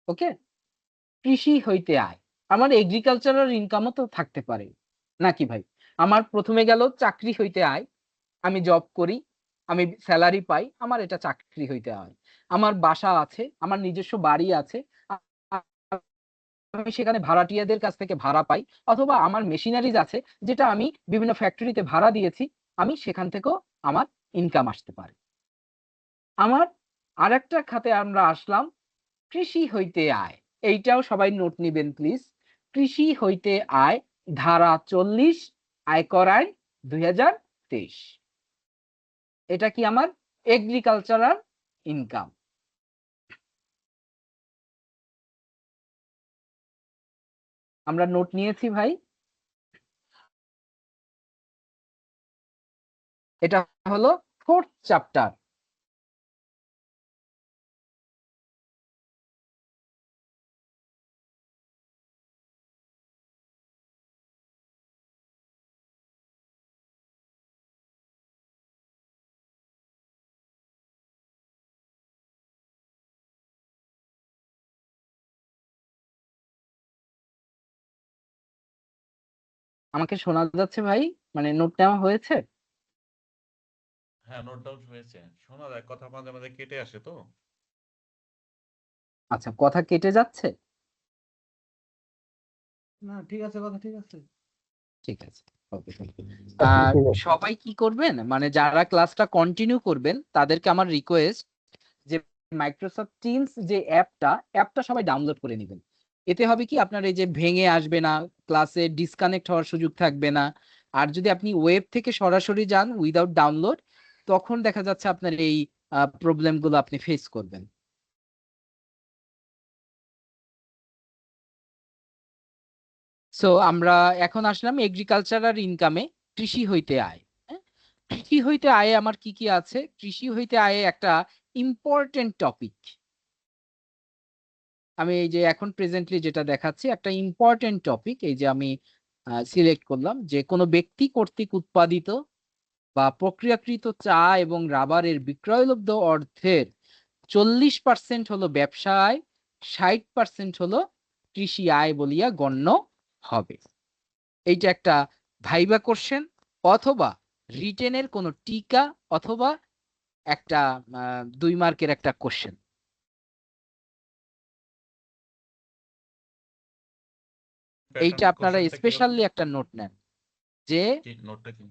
S1: ওকে, কৃষি হইতে আয়। আমার এগ্রিকালচারাল ইনকামও তো থাকতে পারে, নাকি ভাই? আমার প্রথমে গেল চাকরি হইতে আয়, আমি জব করি, আমি স্যালারি পাই, আমার এটা চাকরি হইতে হয়। আমার বাসা আছে, আমার নিজস্ব বাড়ি আছে, আমি সেখানে ভাড়াটিয়াদের কাছ থেকে ভাড়া পাই, অথবা আমার মেশিনারিজ আছে যেটা আমি বিভিন্ন ফ্যাক্টরিতে ভাড়া দিয়েছি, আমি সেখান থেকেও আমার ইনকাম আসতে পারে। আমার আরেকটা খাতে আমরা আসলাম, কৃষি হইতে আয়। এইটাও সবাই নোট নিবেন প্লিজ। কৃষি হইতে আয়, ধারা 40 আয়কর আইন 2023। এটা কি আমার এগ্রিকালচারাল ইনকাম। আমরা নোট নিয়েছি ভাই। এটা হলো 4th চ্যাপ্টার। আমাকে শোনা যাচ্ছে ভাই? মানে নোট নেওয়া হয়েছে?
S3: হ্যাঁ, নোট ডাউন হয়েছে, শোনা যায়, কথা মাঝে মাঝে কেটে আসে তো।
S1: আচ্ছা, কথা কেটে যাচ্ছে?
S7: না ঠিক আছে, কথা ঠিক আছে।
S1: ঠিক আছে, ওকে।
S6: আচ্ছা,
S1: আর
S6: ঠিক আছে।
S1: সবাই কি করবেন, মানে যারা ক্লাসটা কন্টিনিউ করবেন তাদেরকে আমার রিকোয়েস্ট যে মাইক্রোসফট টিমস যে অ্যাপটা সবাই ডাউনলোড করে নেবেন। এতে হবে কি, আপনার এই যে ভেঙে আসবে না, ক্লাসে ডিসকানেক্ট হওয়ার সুযোগ থাকবে না। আর যদি আপনি ওয়েব থেকে সরাসরি যান উইদাউট ডাউনলোড, তখন দেখা যাচ্ছে আপনার এই প্রবলেমগুলো আপনি ফেস করবেন। সো আমরা এখন আসলাম এগ্রিকালচারাল ইনকামে, কৃষি হইতে আয়। হ্যাঁ? কৃষি হইতে আয়ে আমার কি কি আছে? কৃষি হইতে আয়ে একটা ইম্পর্টেন্ট টপিক, আমি এই যে এখন প্রেজেন্টলি যেটা দেখাচ্ছি একটা ইম্পর্টেন্ট টপিক, এই যে আমি সিলেক্ট করলাম যে কোনো ব্যক্তি কর্তৃক উৎপাদিত বা প্রক্রিয়াকৃত চা এবং রাবারের বিক্রয়লব্ধ অর্থের 40% হলো ব্যবসা আয়, 60% হলো কৃষি আয় বলিয়া গণ্য হবে। এইটা একটা ভাইবা কোশ্চেন, অথবা রিটেনের কোনো টিকা, অথবা একটা 2 মার্কের একটা কোশ্চেন। এইটা আপনারা স্পেশালি একটা নোট নেন যে
S3: নোটটা কি?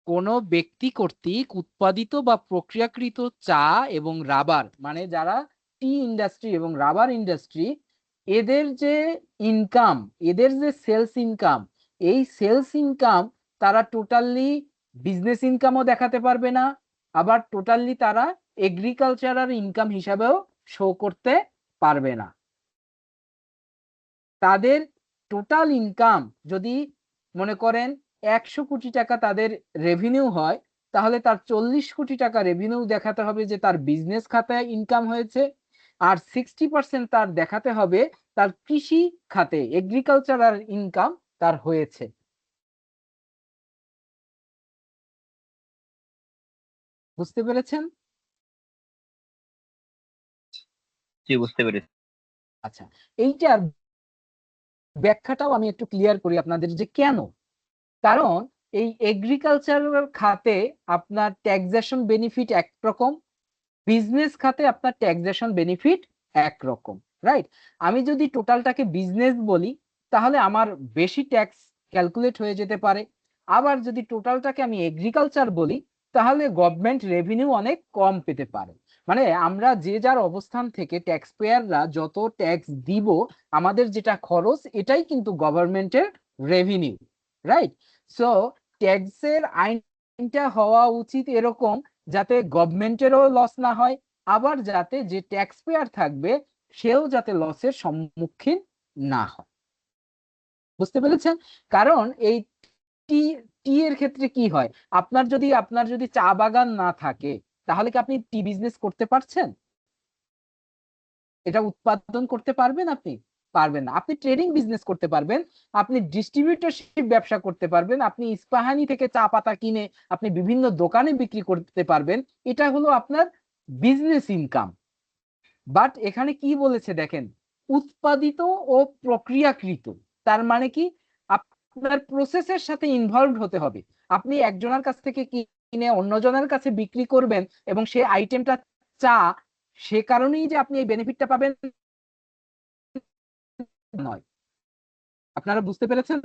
S1: কোনো ব্যক্তি কর্তৃক উৎপাদিত বা প্রক্রিয়াকৃত চা এবং রাবার, মানে যারা টি ইন্ডাস্ট্রি এবং রাবার ইন্ডাস্ট্রি, এদের যে ইনকাম, এদের যে সেলস ইনকাম, এই সেলস ইনকাম তারা টোটালি বিজনেস ইনকামও দেখাতে পারবে না, আবার টোটালি তারা এগ্রিকালচারাল ইনকাম হিসাবেও শো করতে পারবে না। তাদের টোটাল ইনকাম যদি মনে করেন 100 কোটি টাকা তাদের রেভিনিউ হয়, তাহলে তার 40 কোটি টাকা রেভিনিউ দেখাতে হবে যে তার বিজনেস খাতায় ইনকাম হয়েছে, আর 60% তার দেখাতে হবে তার কৃষি খাতে এগ্রিকালচারাল ইনকাম তার হয়েছে। বুঝতে পেরেছেন?
S4: জি, বুঝতে পেরেছি।
S1: আচ্ছা, এইটার ব্যাখ্যাটাও আমি একটু ক্লিয়ার করি আপনাদের যে কেন। কারণ এই এগ্রিকালচারাল খাতে আপনার ট্যাক্সেশন বেনিফিট একরকম, বিজনেস খাতে আপনার ট্যাক্সেশন বেনিফিট একরকম, রাইট? আমি যদি টোটালটাকে বিজনেস বলি তাহলে আমার বেশি ট্যাক্স ক্যালকুলেট হয়ে যেতে পারে, আবার যদি টোটালটাকে আমি এগ্রিকালচার বলি তাহলে গভর্নমেন্ট রেভিনিউ অনেক কম পেতে পারে। মানে আমরা যে যার অবস্থান থেকে ট্যাক্স পেয়াররা যত ট্যাক্স দিব, আমাদের যেটা খরচ এটাই কিন্তু গভর্নমেন্টের রেভিনিউ, রাইট? সো ট্যাক্সের আইনটা হওয়া উচিত এরকম যাতে গভর্নমেন্টেরও লস না হয়, আবার যাতে যে ট্যাক্স পেয়ার থাকবে সেও যাতে লসের সম্মুখীন না হয়। বুঝতে পেরেছেন? কারণ এই টি টি এর ক্ষেত্রে কি হয়, আপনার যদি চা বাগান না থাকে তাহলে কি আপনি টি বিজনেস করতে পারছেন? এটা উৎপাদন করতে পারবেন আপনি? পারবেন না। আপনি ট্রেডিং বিজনেস করতে পারবেন, আপনি ডিস্ট্রিবিউটরশিপ ব্যবসা করতে পারবেন, আপনি ইস্পাহানি থেকে চা পাতা কিনে আপনি বিভিন্ন দোকানে বিক্রি করতে পারবেন, এটা হলো আপনার বিজনেস ইনকাম। বাট এখানে কি বলেছে দেখেন, উৎপাদিত ও প্রক্রিয়াকৃত, তার মানে কি আপনার প্রসেসের সাথে ইনভলভ হতে হবে। আপনি একজনের কাছ থেকে কিনে অন্যজনের কাছে বিক্রি করবেন এবং সেই আইটেমটা চা, সে কারণেই যে আপনি এই বেনিফিটটা পাবেন নয়। আপনারা বুঝতে পেরেছেন?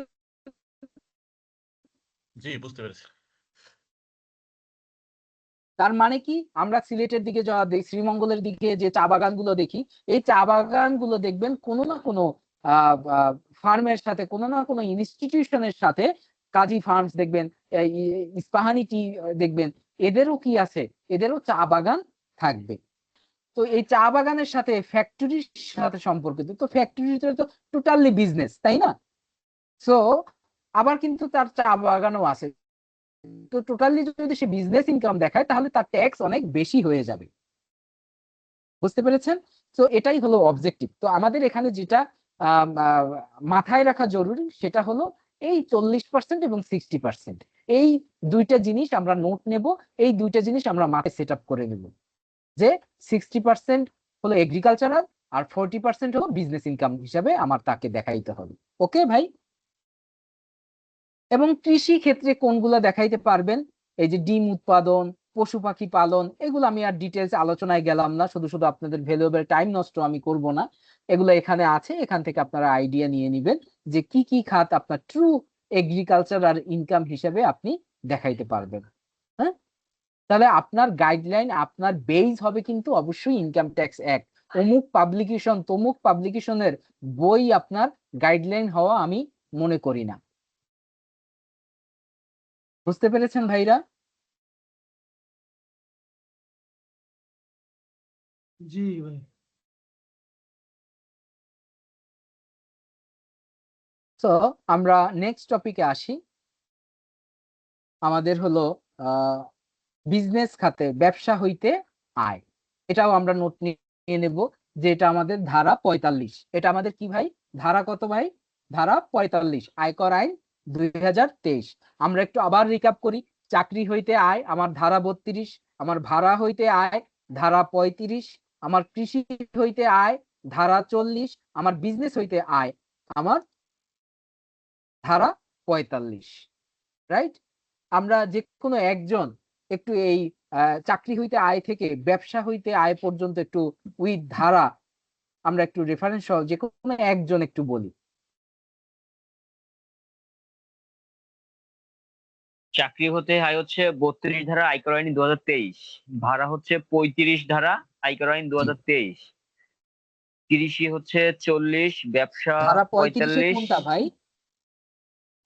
S3: জি, বুঝতে পেরেছি।
S1: তার মানে কি, আমরা সিলেটের দিকে যাওয়া দেখি, শ্রীমঙ্গলের দিকে যে চা বাগানগুলো দেখি, এই চা বাগানগুলো দেখবেন কোনো না কোনো ফার্মের সাথে, কোনো না কোনো ইনস্টিটিউশনের সাথে, কাজী ফার্মস দেখবেন, ইস্পাহানি টি দেখবেন, এদেরও কি আছে, এদেরও চা বাগান থাকবে। তো এই চা বাগানের সাথে ফ্যাক্টরির সাথে সম্পর্কিত, তো ফ্যাক্টরিতে তো টোটালি বিজনেস, তাই না? সো আবার কিন্তু তার চা বাগানও আছে। তো টোটালি যদি সে বিজনেস ইনকাম দেখায়, তাহলে তার ট্যাক্স অনেক বেশি হয়ে যাবে। বুঝতে পেরেছেন? তো এটাই হলো অবজেক্টিভ। তো আমাদের এখানে যেটা মাথায় রাখা জরুরি, সেটা হলো এই 40% এবং 60%, এই দুইটা জিনিস আমরা নোট নেব, এই দুইটা জিনিস আমরা মাথায় সেট আপ করে নেব, যে 60% হলো এগ্রিকালচারাল আর 40% হলো বিজনেস ইনকাম হিসাবে আমার তাকে দেখাইতে হবে। ওকে ভাই? এবং কৃষি ক্ষেত্রে কোনগুলো দেখাইতে পারবেন, এই যে ডিম উৎপাদন, পশু পাখি পালন, এগুলো আমি আর ডিটেলস আলোচনায় গেলাম না, শুধু শুধু আপনাদের ভ্যালুয়েবল টাইম নষ্ট আমি করব না। এগুলো এখানে আছে, এখান থেকে আপনারা আইডিয়া নিয়ে নেবেন যে কি কি খাত আপনার ট্রু এগ্রিকালচার আর ইনকাম হিসেবে আপনি দেখাইতে পারবেন। হ্যাঁ, তাহলে আপনার গাইডলাইন, আপনার বেস হবে কিন্তু অবশ্যই ইনকাম ট্যাক্স অ্যাক্ট। অমুক পাবলিকেশন তমুক পাবলিকেশনের বই আপনার গাইডলাইন হওয়া আমি মনে করি না। বুঝতে পেরেছেন ভাইরা?
S7: জি ভাই।
S1: তো আমরা নেক্সট টপিকে আসি। আমাদের হলো বিজনেস খাতে ব্যবসা হইতে আয়। এটাও আমরা নোট নিয়ে নেব, যে এটা আমাদের ধারা 45। এটা আমাদের কি ভাই? ধারা কত ভাই? ধারা 45, আয়কর আইন 2023। আমরা একটু আবার রিক্যাপ করি। চাকরি হইতে আয় আমার ধারা 32, আমার ভাড়া হইতে আয় ধারা 35, আমার কৃষি হইতে আয় ধারা 40, আমার বিজনেস হইতে আয় আমার ধারা 45। রাইট? আমরা যে কোনো একজন একটু এই চাকরি হইতে আয় থেকে ব্যবসা হইতে আয় পর্যন্ত একটু উইথ ধারা আমরা একটু রেফারেন্স সহ যে কোনো একজন একটু বলি।
S4: চাকরি হতে আয় হচ্ছে 32 ধারা আয়কর আইন 2023, ভাড়া হচ্ছে 35 ধারা আয়কর আইন 2023, কৃষি হচ্ছে 40, ব্যবসা
S1: ধারা 35
S4: 45,
S1: কোনটা ভাই?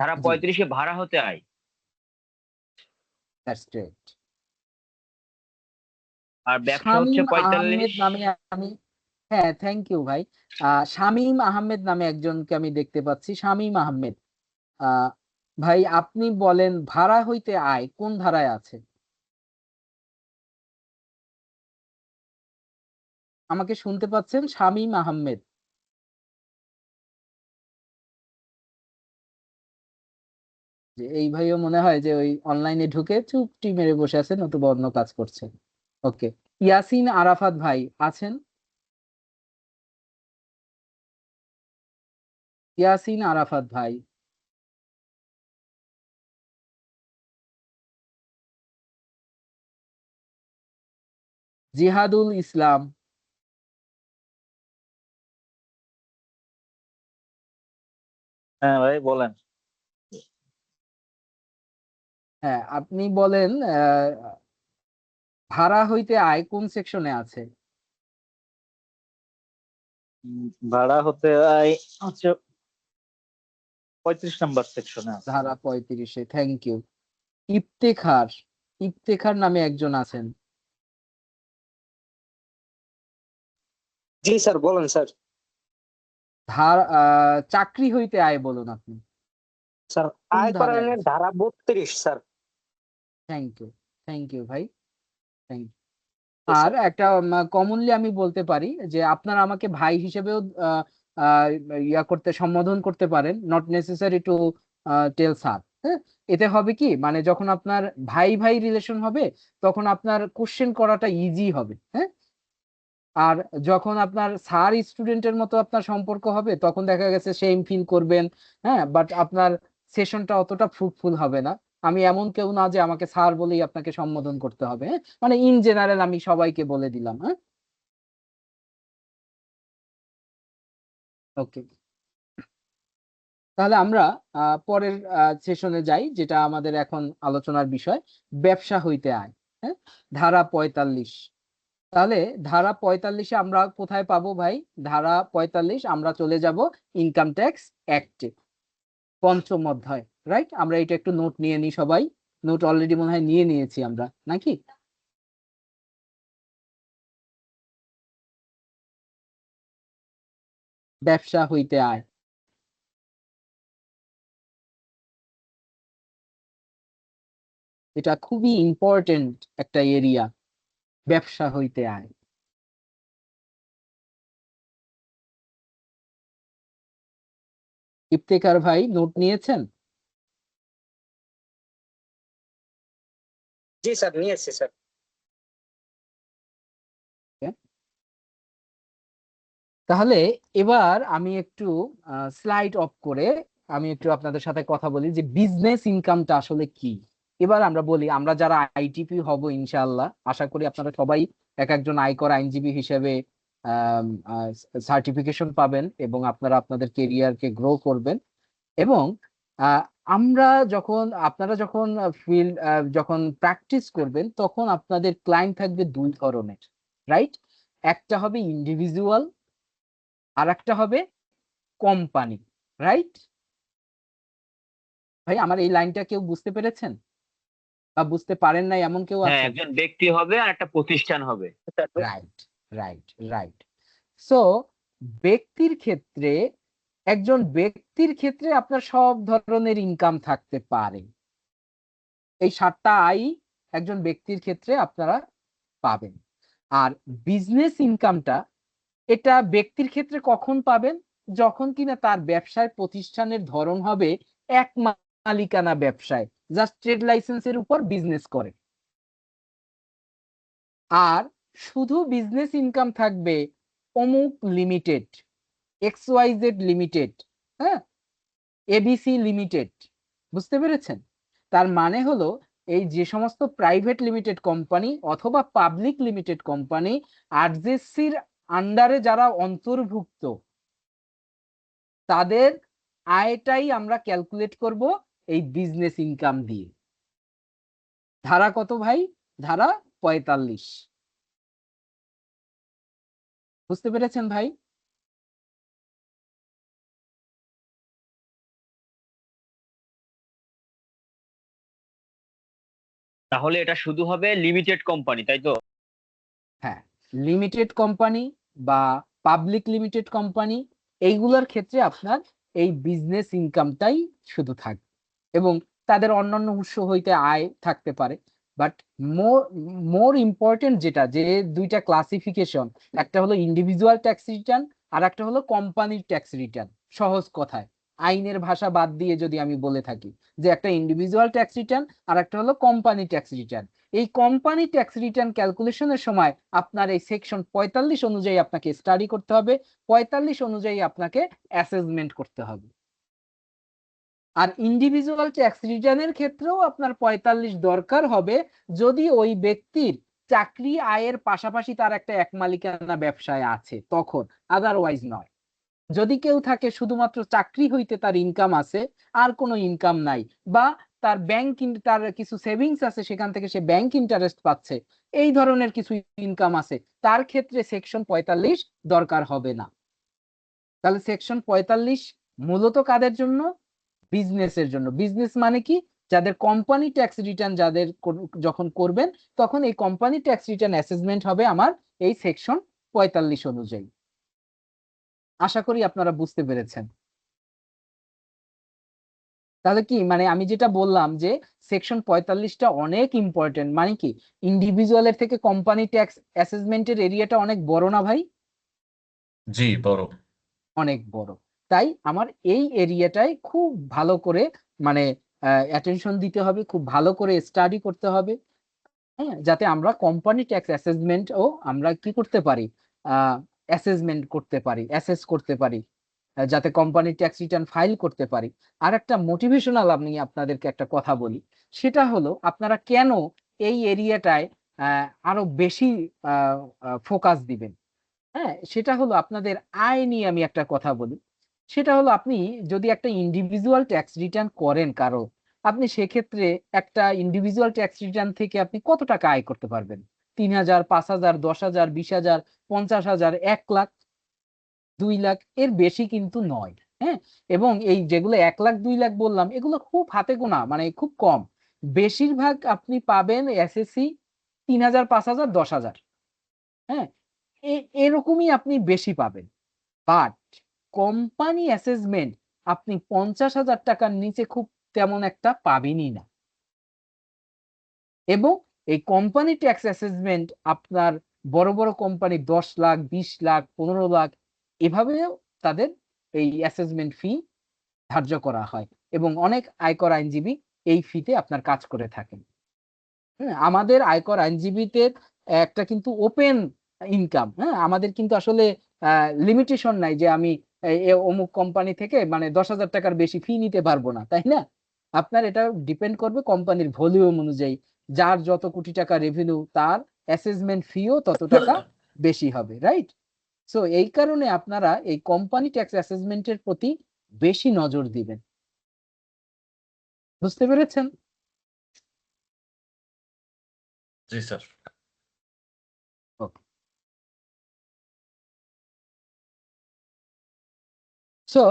S4: ধারা
S1: জি,
S4: 35 ভাড়া হতে আয়।
S1: That's great.
S4: আর ব্যবসা হচ্ছে
S1: শামীম
S4: 45।
S1: আহমেদ নামে আমি, হ্যাঁ থ্যাংক ইউ ভাই। শামীম আহমেদ নামে একজনকে আমি দেখতে পাচ্ছি। শামীম আহমেদ, আহ ভাই আপনি বলেন ভাড়া হইতে আয় কোন ধারায় আছে? আমাকে শুনতে পাচ্ছেন শামীম আহমেদ? যে এই ভাইও মনে হয় যে ওই অনলাইনে ঢুকে চুপটি মেরে বসে আছে, নতুবা অন্য কাজ করছে। ওকে, ইয়াসিন আরাফাত ভাই আছেন? ইয়াসিন আরাফাত ভাই, জিহাদুল ইসলাম,
S8: হ্যাঁ ভাই বলেন।
S1: হ্যাঁ আপনি বলেন ভাড়া হইতে আয় কোন সেকশনে আছে?
S8: ভাড়া হতে আয় হচ্ছে 35 নম্বর সেকশনে আছে।
S1: ধারা 35-এ, থ্যাংক ইউ। ইফতেখার, ইফতেখার নামে একজন আছেন।
S2: জি স্যার, বলেন স্যার।
S1: চাকরি হইতে আয় বলুন আপনি
S2: স্যার
S1: কোন
S2: আয়কর
S1: ধারায়
S2: আইনের
S1: আছে?
S2: ধারা 32 স্যার।
S1: থ্যাংক ইউ ভাই, থ্যাংক ইউ।
S2: জি
S1: আর
S2: স্যার।
S1: একটা কমনলি আমি বলতে পারি যে আপনারা আমাকে ভাই হিসেবেও আহ, আহ, ইয়া করতে, সম্বোধন করতে পারেন, not necessary to tell sir. হ্যাঁ, এতে হবে কি, মানে যখন আপনার ভাই ভাই রিলেশন হবে, তখন আপনার কোশ্চেন করাটা ইজি হবে। হ্যাঁ, আর যখন আপনার স্যার স্টুডেন্টের মতো আপনার সম্পর্ক হবে, তখন দেখা গেছে সেম ফিল করবেন। হ্যাঁ, বাট আপনার সেশনটা অতটা ফ্রুটফুল হবে না। আমি এমন কেউ না যে আমাকে স্যার বলেই আপনাকে সম্বোধন করতে হবে। হ্যাঁ, মানে ইন জেনারেল আমি সবাইকে বলে দিলাম। হ্যাঁ, ওকে। তাহলে আমরা পরের সেশনে যাই, যেটা আমাদের এখন আলোচনার বিষয়, ব্যবসা হইতে আয়। হ্যাঁ, ধারা 45। তাহলে ধারা 45-এ আমরা কোথায় পাবো ভাই? ধারা 45 আমরা চলে যাব ইনকাম ট্যাক্স অ্যাক্টে, পঞ্চম অধ্যায়, রাইট? আমরা এটা একটু নোট নিয়ে নিই সবাই। নোট অলরেডি মনে হয় নিয়ে নিয়েছি আমরা, নাকি? ব্যবসা হইতে আয়, এটা খুবই ইম্পর্টেন্ট একটা এরিয়া, ব্যবসা হইতে আয়। ইফতেখার ভাই নোট নিয়েছেন?
S2: জি স্যার, নিয়েছি স্যার।
S1: তাহলে এবার আমি একটু স্লাইড অফ করে আমি একটু আপনাদের সাথে কথা বলি যে বিজনেস ইনকামটা আসলে কি। এবার আমরা বলি, আমরা যারা আইটিপি হব ইনশাআল্লাহ, আশা করি আপনারা সবাই এক একজন আয়কর আইনজীবী হিসেবে সার্টিফিকেশন পাবেন এবং আপনারা আপনাদের কেরিয়ারকে গ্রো করবেন। এবং আহ, আমরা যখন আপনারা যখন ফিল্ড যখন প্র্যাকটিস করবেন, তখন আপনাদের ক্লায়েন্ট থাকবে দুই ধরনের, রাইট? একটা হবে ইন্ডিভিজুয়াল, আর একটা হবে কোম্পানি, রাইট? ভাই আমার এই লাইনটা কেউ বুঝতে পেরেছেন বা বুঝতে পারেন নাই এমন কেউ
S4: হ্যাঁ,
S1: আছেন?
S4: একজন ব্যক্তি হবে আর একটা প্রতিষ্ঠান হবে।
S1: Right, right, right. সো ব্যক্তির ক্ষেত্রে, একজন ব্যক্তির ক্ষেত্রে আপনার সব ধরনের ইনকাম থাকতে পারে। এই 7টা আয় একজন ব্যক্তির ক্ষেত্রে আপনারা পাবেন। আর বিজনেস ইনকামটা, এটা ব্যক্তির ক্ষেত্রে কখন পাবেন? যখন কিনা তার ব্যবসায় প্রতিষ্ঠানের ধরন হবে এক মালিকানা ব্যবসায়, জাস্ট ট্রেড লাইসেন্সের উপর বিজনেস করে। আর শুধু বিজনেস ইনকাম থাকবে অমুক লিমিটেড, XYZ লিমিটেড, হ্যাঁ, ABC লিমিটেড। বুঝতে পেরেছেন? তার মানে হলো এই যে সমস্ত প্রাইভেট লিমিটেড কোম্পানি অথবা পাবলিক লিমিটেড কোম্পানি আরজেসির আন্ডারে যারা অন্তর্ভুক্ত, তাদের আয়টাই আমরা ক্যালকুলেট করব এই বিজনেস ইনকাম দিয়ে। ধারা কত ভাই? ধারা 45। বুঝতে পেরেছেন ভাই?
S4: তাহলে এটা শুধু হবে লিমিটেড কোম্পানি, তাই তো?
S1: হ্যাঁ, লিমিটেড কোম্পানি বা পাবলিক লিমিটেড কোম্পানি, এইগুলোর ক্ষেত্রে আপনার এই বিজনেস ইনকামটাই শুধু থাকবে এবং তাদের অন্যান্য উৎস হইতে আয় থাকতে পারে। বাট মোর মোর ইম্পর্টেন্ট যেটা, যে দুইটা ক্লাসিফিকেশন, একটা হলো ইন্ডিভিজুয়াল ট্যাক্স রিটার্ন আর একটা হলো কোম্পানির ট্যাক্স রিটার্ন। সহজ কথায় আইনের ভাষা বাদ দিয়ে যদি আমি বলে থাকি যে একটা ইন্ডিভিজুয়াল ট্যাক্স রিটার্ন আর একটা হলো কোম্পানি ট্যাক্স রিটার্ন, এই কোম্পানি ট্যাক্স রিটার্ন ক্যালকুলেশনের সময় আপনার এই সেকশন 45 অনুযায়ী আপনাকে স্টাডি করতে হবে, 45 অনুযায়ী আপনাকে অ্যাসেসমেন্ট করতে হবে। আর ইন্ডিভিজুয়াল ট্যাক্স রিটার্নের ক্ষেত্রেও আপনার 45 দরকার হবে যদি ওই ব্যক্তির চাকরি আয়ের পাশাপাশি তার একটা এক মালিকানা ব্যবসায় আছে, তখন। আদারওয়াইজ নয়। যদি কেউ থাকে শুধুমাত্র চাকরি হইতে তার ইনকাম আছে, আর কোনো ইনকাম নাই, বা তার তার কিছু সেভিংস আছে, সেখান থেকে সে ব্যাংক ইন্টারেস্ট পাচ্ছে, এই ধরনের কিছু ইনকাম আছে, তার ক্ষেত্রে সেকশন 45 দরকার হবে না। তাহলে সেকশন 45 মূলত কাদের জন্য? বিজনেসের জন্য। বিজনেস মানে কি? যাদের কোম্পানি ট্যাক্স রিটার্ন যখন করবেন, তখন এই কোম্পানি ট্যাক্স রিটার্ন অ্যাসেসমেন্ট হবে আমার এই সেকশন 45 অনুযায়ী। আশা করি আপনারা বুঝতে পেরেছেন। তাহলে কি মানে আমি যেটা বললাম যে সেকশন 45টা অনেক ইম্পর্টেন্ট, মানে কি ইন্ডিভিজুয়ালের থেকে কোম্পানি ট্যাক্স অ্যাসেসমেন্টের এরিয়াটা অনেক বড় না ভাই?
S3: জি বড়।
S1: অনেক বড়। তাই আমার এই এরিয়াটায় খুব ভালো করে মানে অ্যাটেনশন দিতে হবে, খুব ভালো করে স্টাডি করতে হবে, হ্যাঁ, যাতে আমরা কোম্পানি ট্যাক্স অ্যাসেসমেন্ট ও আমরা কি করতে পারি, অ্যাসেসমেন্ট করতে পারি, অ্যাসেস করতে পারি, যাতে কোম্পানি ট্যাক্স রিটার্ন ফাইল করতে পারি। আর একটা মোটিভেশনাল আমি আপনাদেরকে একটা কথা বলি, সেটা হলো আপনারা কেন এই এরিয়াটায় আরো বেশি ফোকাস দিবেন। হ্যাঁ, সেটা হলো আপনাদের আয় নিয়ে আমি একটা কথা বলি। সেটা হলো আপনি যদি একটা ইন্ডিভিজুয়াল ট্যাক্স রিটার্ন করেন কারো, আপনি সেক্ষেত্রে একটা ইন্ডিভিজুয়াল ট্যাক্স রিটার্ন থেকে আপনি কত টাকা আয় করতে পারবেন? 3,000, 5,000, 10,000, 20,000, 50,000, 1 লাখ, 2 লাখ, এর বেশি কিন্তু নয়। হ্যাঁ, এবং এই যেগুলো 1 লাখ 2 লাখ বললাম এগুলো খুব হাতে গোনা, মানে খুব কম। বেশিরভাগ আপনি পাবেন এসএসসি 3,000, 5,000, 10,000। হ্যাঁ, এরকমই আপনি বেশি পাবেন। বাট কোম্পানি অ্যাসেসমেন্ট আপনি 50,000 টাকার নিচে খুব তেমন একটা পাবেনই না। এবং এই কোম্পানি ট্যাক্স অ্যাসেসমেন্ট আপনার বড় বড় কোম্পানি 10 লাখ, 20 লাখ, 15 লাখ এভাবেও তাদের এই অ্যাসেসমেন্ট ফি ধার্য করা হয়, এবং অনেক আয়কর আইনজীবী এই ফিতে আপনার কাজ করে থাকেন। হ্যাঁ, আমাদের আয়কর আইনজীবীতে একটা কিন্তু ওপেন ইনকাম। হ্যাঁ, আমাদের কিন্তু আসলে লিমিটেশন নাই যে আমি অমুক কোম্পানি থেকে মানে 10,000 টাকার বেশি ফি নিতে পারবো না, তাই না? আপনার এটা ডিপেন্ড করবে কোম্পানির ভলিউম অনুযায়ী। যার যত কোটি টাকা রেভিনিউ তার অ্যাসেসমেন্ট ফিও তত টাকা বেশি হবে, রাইট? সো এই কারণে আপনারা এই কোম্পানি ট্যাক্স অ্যাসেসমেন্টের প্রতি বেশি নজর দিবেন। বুঝতে পেরেছেন?
S3: জি স্যার।
S1: সো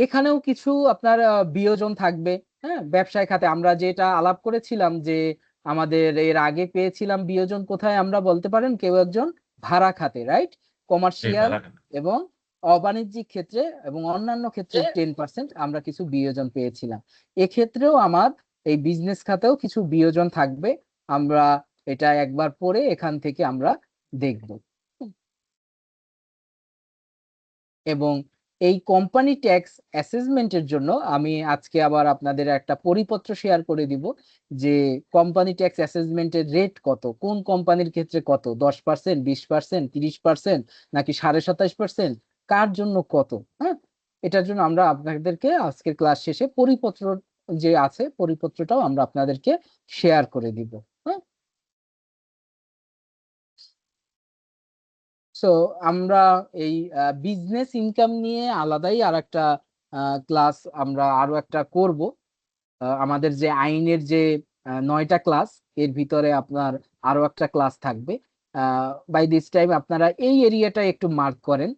S1: এখানেও কিছু আপনার বিয়োজন থাকবে। হ্যাঁ, ব্যবসায় খাতে আমরা যেটা আলাপ করেছিলাম যে আমাদের এর আগে পেয়েছিলাম বিয়োজন কোথায়, আমরা বলতে পারেন কেউ একজন ভাড়া খাতে, রাইট? কমার্শিয়াল এবং অবাণিজ্যিক ক্ষেত্রে এবং অন্যান্য ক্ষেত্রে 10% আমরা কিছু বিয়োজন পেয়েছিলাম। এক্ষেত্রেও আমার এই বিজনেস খাতেও কিছু বিয়োজন থাকবে। আমরা এটা একবার পরে এখান থেকে আমরা দেখব। এবং এই কোম্পানি ট্যাক্স অ্যাসেসমেন্টের জন্য আমি আজকে আবার আপনাদের একটা পরিপত্র শেয়ার করে দিব যে কোম্পানি ট্যাক্স অ্যাসেসমেন্টের রেট কত, কোন কোম্পানির ক্ষেত্রে কত, 10%, 20%, 30%, নাকি 27.5%, কার জন্য কত। হ্যাঁ, এটার জন্য আমরা আপনাদেরকে আজকের ক্লাস শেষে পরিপত্র যে আছে পরিপত্রটাও আমরা আপনাদেরকে শেয়ার করে দিব। হ্যাঁ, সো আমরা এই বিজনেস ইনকাম নিয়ে আলাদাই আর একটা ক্লাস আমরা আরো একটা করব। আমাদের যে আইনের যে 9টা ক্লাস, এর ভিতরে আপনার আরো একটা ক্লাস থাকবে। বাই দিস টাইম আপনারা এই এরিয়াটা একটু মার্ক করেন।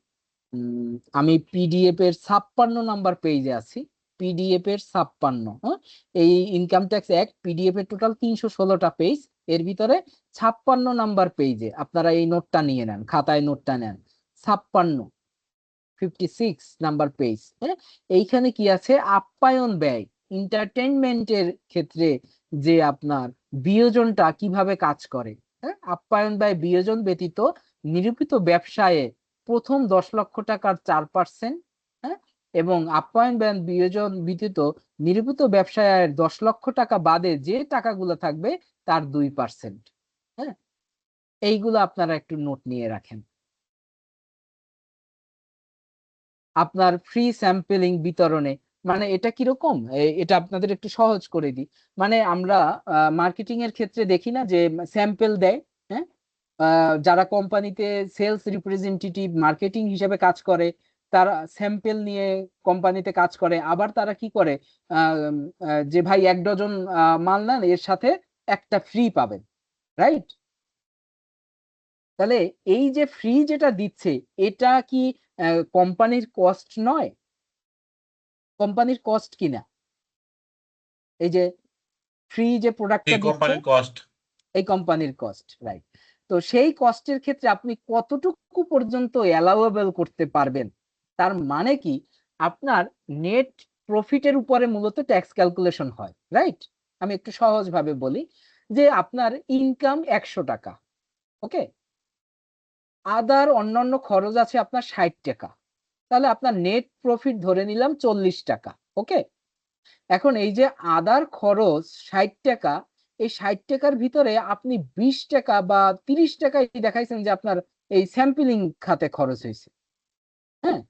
S1: আমি পিডিএফ এর 56 নাম্বার পেজে আছি। পিডিএফ এর 56, হ্যাঁ, এই ইনকাম ট্যাক্স অ্যাক্ট পিডিএফ এর টোটাল 316টা পেজ, এর ভিতরে 56 নাম্বার পেজে আপনারা এই নোটটা নিয়ে নেন, খাতায় নোটটা নেন। 56 নাম্বার পেজ। হ্যাঁ, এইখানে কি আছে, আপ্যায়ন ব্যয়, এন্টারটেইনমেন্টের ক্ষেত্রে যে আপনার বিয়োজনটা কিভাবে কাজ করে। হ্যাঁ, আপ্যায়ন ব্যয় বিয়োজন ব্যতীত নিরূপিত ব্যবসায়ে প্রথম 10 লক্ষ টাকার 4%, হ্যাঁ, এবং আপ্যায়ন ব্যয় বিয়োজন ব্যতীত নিরূপিত ব্যবসায়ের 10 লক্ষ টাকা বাদে যে টাকাগুলো থাকবে তার 2%। হ্যাঁ, এইগুলো আপনারা একটু নোট নিয়ে রাখেন। আপনার ফ্রি স্যাম্পলিং বিতরণে মানে এটা কিরকম, এটা আপনাদের একটু সহজ করে দিই। মানে আমরা মার্কেটিং এর ক্ষেত্রে দেখি না যে স্যাম্পল দেয়। হ্যাঁ, যারা কোম্পানিতে সেলস রিপ্রেজেন্টেটিভ মার্কেটিং হিসেবে কাজ করে তারা স্যাম্পল নিয়ে কোম্পানিতে কাজ করে। আবার তারা কি করে, যে ভাই 1 ডজন মাল নেন এর সাথে একটা ফ্রি পাবেন, রাইট? তাহলে এই যে ফ্রি যেটা দিচ্ছে এটা কি কোম্পানির কস্ট নয়? কোম্পানির কস্ট কিনা এই যে ফ্রি যে প্রোডাক্টটা দিচ্ছে,
S3: কোম্পানির কস্ট,
S1: এই কোম্পানির কস্ট, রাইট? তো সেই কস্টের ক্ষেত্রে আপনি কতটুকু পর্যন্ত অ্যালাউয়েবল করতে পারবেন, তার মানে কি আপনার নেট প্রফিটের উপরে মূলত ট্যাক্স ক্যালকুলেশন হয়, রাইট? আমি একটু সহজভাবে বলি যে আপনার ইনকাম 100 টাকা, ওকে, আদার অন্যান্য খরচ আছে আপনার 60 টাকা, তাহলে আপনার নেট প্রফিট ধরে নিলাম 40 টাকা, ওকে। এখন এই যে আদার খরচ 60 টাকা, এই 60 টাকার ভিতরে আপনি 20 টাকা বা 30 টাকাই দেখাইছেন যে আপনার এই স্যাম্পলিং খাতে খরচ হয়েছে। হ্যাঁ,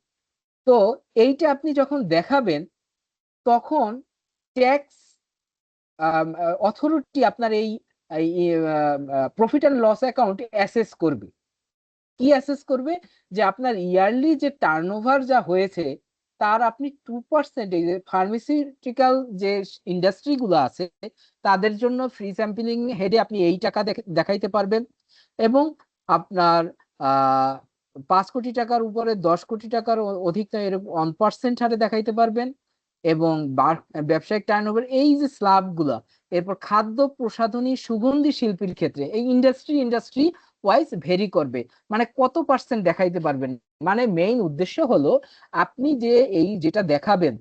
S1: তো এইটা আপনি যখন দেখাবেন তখন ট্যাক্স অথরিটি আপনার এই profit and loss account assess করবে। কি অ্যাসেস করবে, যে আপনার ইয়ারলি যে টার্নওভার যা হয়েছে তার আপনি 2% এই যে ফার্মাসিউটিক্যাল যে ইন্ডাস্ট্রি গুলো আছে তাদের জন্য ফ্রি স্যাম্পলিং হেডে আপনি এই টাকা দেখাইতে পারবেন, এবং আপনার 5 কোটি টাকার উপরে 10 কোটি টাকার অধিক এরকম 1% হারে দেখাইতে পারবেন, এবং ব্যবসায়িক টার্নওভার এই যে স্ল্যাব গুলা, এরপর খাদ্য প্রসাধনী সুগন্ধি শিল্পীর ক্ষেত্রে এই ইন্ডাস্ট্রি ওয়াইজ ভেরি করবে, মানে কত পার্সেন্ট দেখাইতে পারবেন। মানে মেইন উদ্দেশ্য হলো আপনি যে এই যেটা দেখাবেন,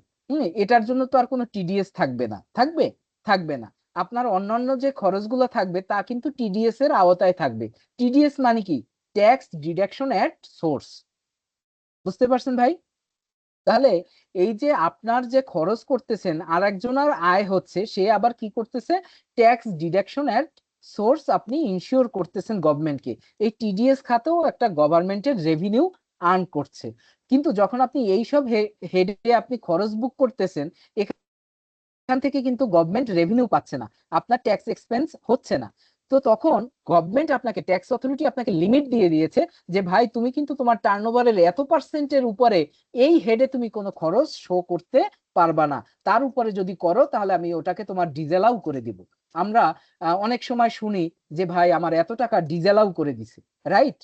S1: এটার জন্য তো আর কোনো টিডিএস থাকবে না। আপনার অন্যান্য যে খরচগুলো থাকবে তা কিন্তু টিডিএস এর আওতায় থাকবে। টিডিএস মানে কি? ট্যাক্স ডিডাকশন এট সোর্স। বুঝতে পারছেন ভাই? তাহলে এই যে আপনার যে খরচ করতেছেন আর একজনের আয় হচ্ছে, সে আবার কি করতেছে? ট্যাক্স ডিডাকশন এট সোর্স আপনি ইনশিওর করতেছেন গভর্নমেন্টকে। এই টিডিএস খাতেও একটা গভর্নমেন্টের রেভিনিউ আর্ন করছে। কিন্তু যখন আপনি এইসব হেডে আপনি খরচ বুক করতেছেন, এখান থেকে কিন্তু গভর্নমেন্ট রেভিনিউ পাচ্ছে না, আপনার ট্যাক্স এক্সপেন্স হচ্ছে না। তো তখন গভর্নমেন্ট আপনাকে, ট্যাক্স অথরিটি আপনাকে লিমিট দিয়ে দিয়েছে যে ভাই তুমি কিন্তু তোমার টার্নওভারের এত পার্সেন্টের উপরে এই হেডে তুমি কোনো খরচ শো করতে পারবা না, তার উপরে যদি করো তাহলে আমি ওটাকে তোমার ডিজেলাও করে দিব। আমরা অনেক সময় শুনি যে ভাই আমার এত টাকা ডিজেলাও করে দিছে, রাইট?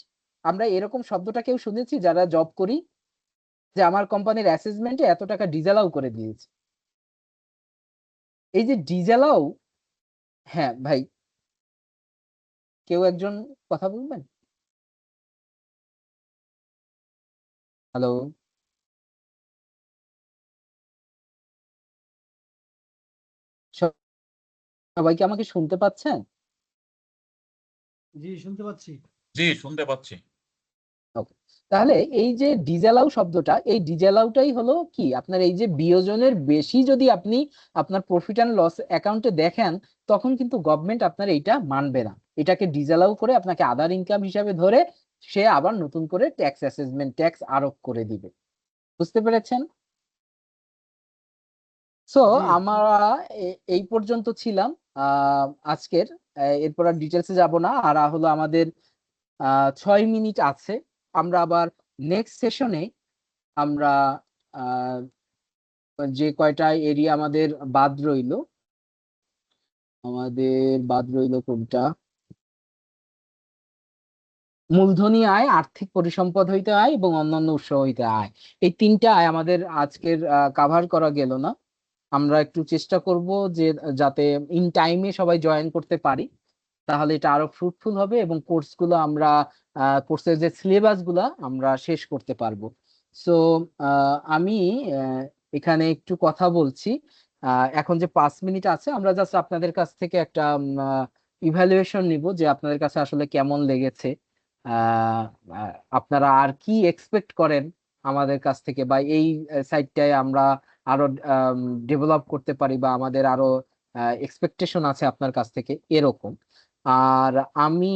S1: আমরা এরকম শব্দটা কেউ শুনেছি যারা জব করি, যে আমার কোম্পানির অ্যাসেসমেন্টে এত টাকা ডিজেলাও করে দিয়েছে। এই যে ডিজেলাও, হ্যাঁ ভাই, কেউ একজন কথা বলবেন? হ্যালো, সবাই কি আমাকে শুনতে পাচ্ছেন?
S7: জি শুনতে পাচ্ছি।
S3: জি, শুনতে পাচ্ছি।
S1: ওকে, তাহলে এই যে ডিজেলাও শব্দটা, এই ডিজেলাওটাই হলো কি আপনার এই যে বিয়োজনের বেশি যদি আপনি আপনার প্রফিট অ্যান্ড লস অ্যাকাউন্টে দেখেন, তখন কিন্তু গভর্নমেন্ট আপনার এইটা মানবে না, এটাকে ডিজেলাও করে আপনাকে আদার ইনকাম হিসাবে ধরে সে আবার নতুন করে ট্যাক্স অ্যাসেসমেন্ট ট্যাক্স আরোপ করে দিবে। বুঝতে পেরেছেন? সো
S7: জি
S1: আমরা এই পর্যন্ত ছিলাম আজকের। এরপর আর ডিটেলসে যাব না। আর হলো আমাদের 6 মিনিট আছে, আমরা আবার নেক্সট সেশনে আমরা আহ, যে কয়টা এরিয়া আমাদের বাদ রইল কোনটা? মূলধনী আয়, আর্থিক পরিসম্পদ হইতে আয় এবং অন্যান্য উৎস হইতে আয়, এই 3টা আয় আমাদের আজকের কাভার করা গেল না। আমরা একটু চেষ্টা করব যে যাতে ইন টাইমে সবাই জয়েন করতে পারি, তাহলে এটা আরো ফ্রুটফুল হবে এবং কোর্সের যে সিলেবাস গুলা আমরা শেষ করতে পারবো। সো আমি এখানে একটু কথা বলছি। এখন যে 5 মিনিট আছে, আমরা জাস্ট আপনাদের কাছ থেকে একটা ইভ্যালুয়েশন নিব যে আপনাদের কাছে আসলে কেমন লেগেছে, আহ, আপনারা আর কি এক্সপেক্ট করেন আমাদের কাছ থেকে, বা এই সাইটটায় আমরা আরো ডেভেলপ করতে পারি, বা আমাদের আরো এক্সপেকটেশন আছে আপনার কাছ থেকে এরকম। আর আমি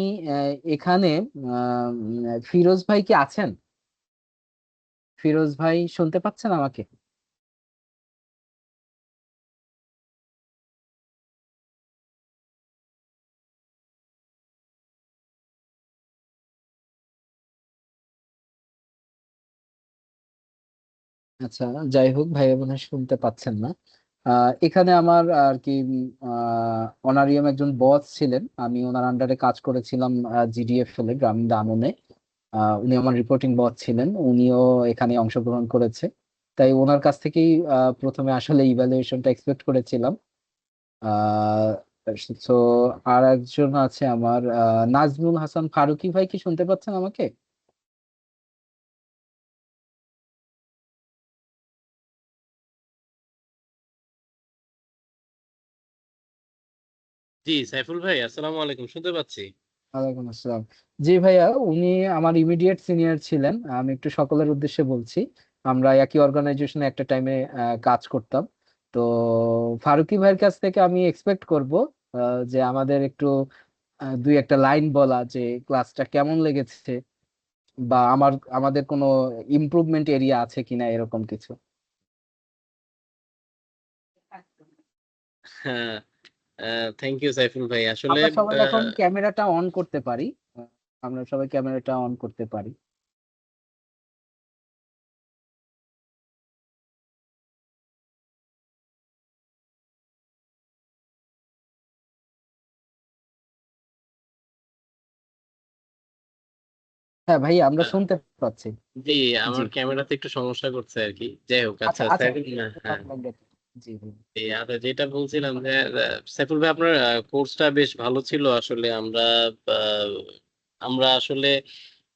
S1: এখানে ফিরোজ ভাই কি আছেন? ফিরোজ ভাই শুনতে পাচ্ছেন আমাকে? আচ্ছা, যাই হোক, ভাই মনে হয় শুনতে পাচ্ছেন না। এখানে আমার আর কি অনারিয়াম একজন বস ছিলেন, আমি ওনার আন্ডারে কাজ করেছিলাম GDFL এ, গ্রামীণ দামনে। উনি আমার রিপোর্টিং বস ছিলেন, উনিও এখানে অংশগ্রহণ করেছে। তাই ওনার কাছ থেকেই প্রথমে আসলে ইভ্যালুয়েশনটা এক্সপেক্ট করেছিলাম। আহ তো আর একজন আছে আমার নাজমুল হাসান ফারুকী ভাই, কি শুনতে পাচ্ছেন আমাকে?
S9: জি সাইফুল ভাই, আসসালামু আলাইকুম, শুনতে পাচ্ছি।
S1: ওয়ালাইকুম আসসালাম। জি ভাইয়া, উনি আমার ইমিডিয়েট সিনিয়র ছিলেন। আমি একটু সকলের উদ্দেশ্যে বলছি, আমরা একই অর্গানাইজেশনে একটা টাইমে কাজ করতাম। তো ফারুকী ভাইয়ের কাছ থেকে আমি এক্সপেক্ট করব যে আমাদের একটু 2-একটা লাইন বলা, যে ক্লাসটা কেমন লেগেছে, বা আমাদের কোনো ইমপ্রুভমেন্ট এরিয়া আছে কিনা, এরকম কিছু।
S9: হ্যাঁ, থ্যাংক ইউ সাইফুল ভাই। আসলে
S1: আমরা সবাই এখন ক্যামেরাটা অন করতে পারি, আহ, আমরা সবাই ক্যামেরাটা অন করতে পারি। হ্যাঁ ভাই, আমরা
S9: আহ,
S1: শুনতে পাচ্ছি।
S9: জি,
S1: জি
S9: আমার ক্যামেরাতে একটু সমস্যা করছে আর কি। যাই হোক,
S1: আচ্ছা
S9: আচ্ছা
S1: আচ্ছা,
S9: হ্যাঁ।
S1: জি ভাই।
S9: আচ্ছা, যেটা বলছিলাম যে সাইফুল ভাই, আপনার কোর্সটা বেশ ভালো ছিল আসলে। আহ, আমরা আসলে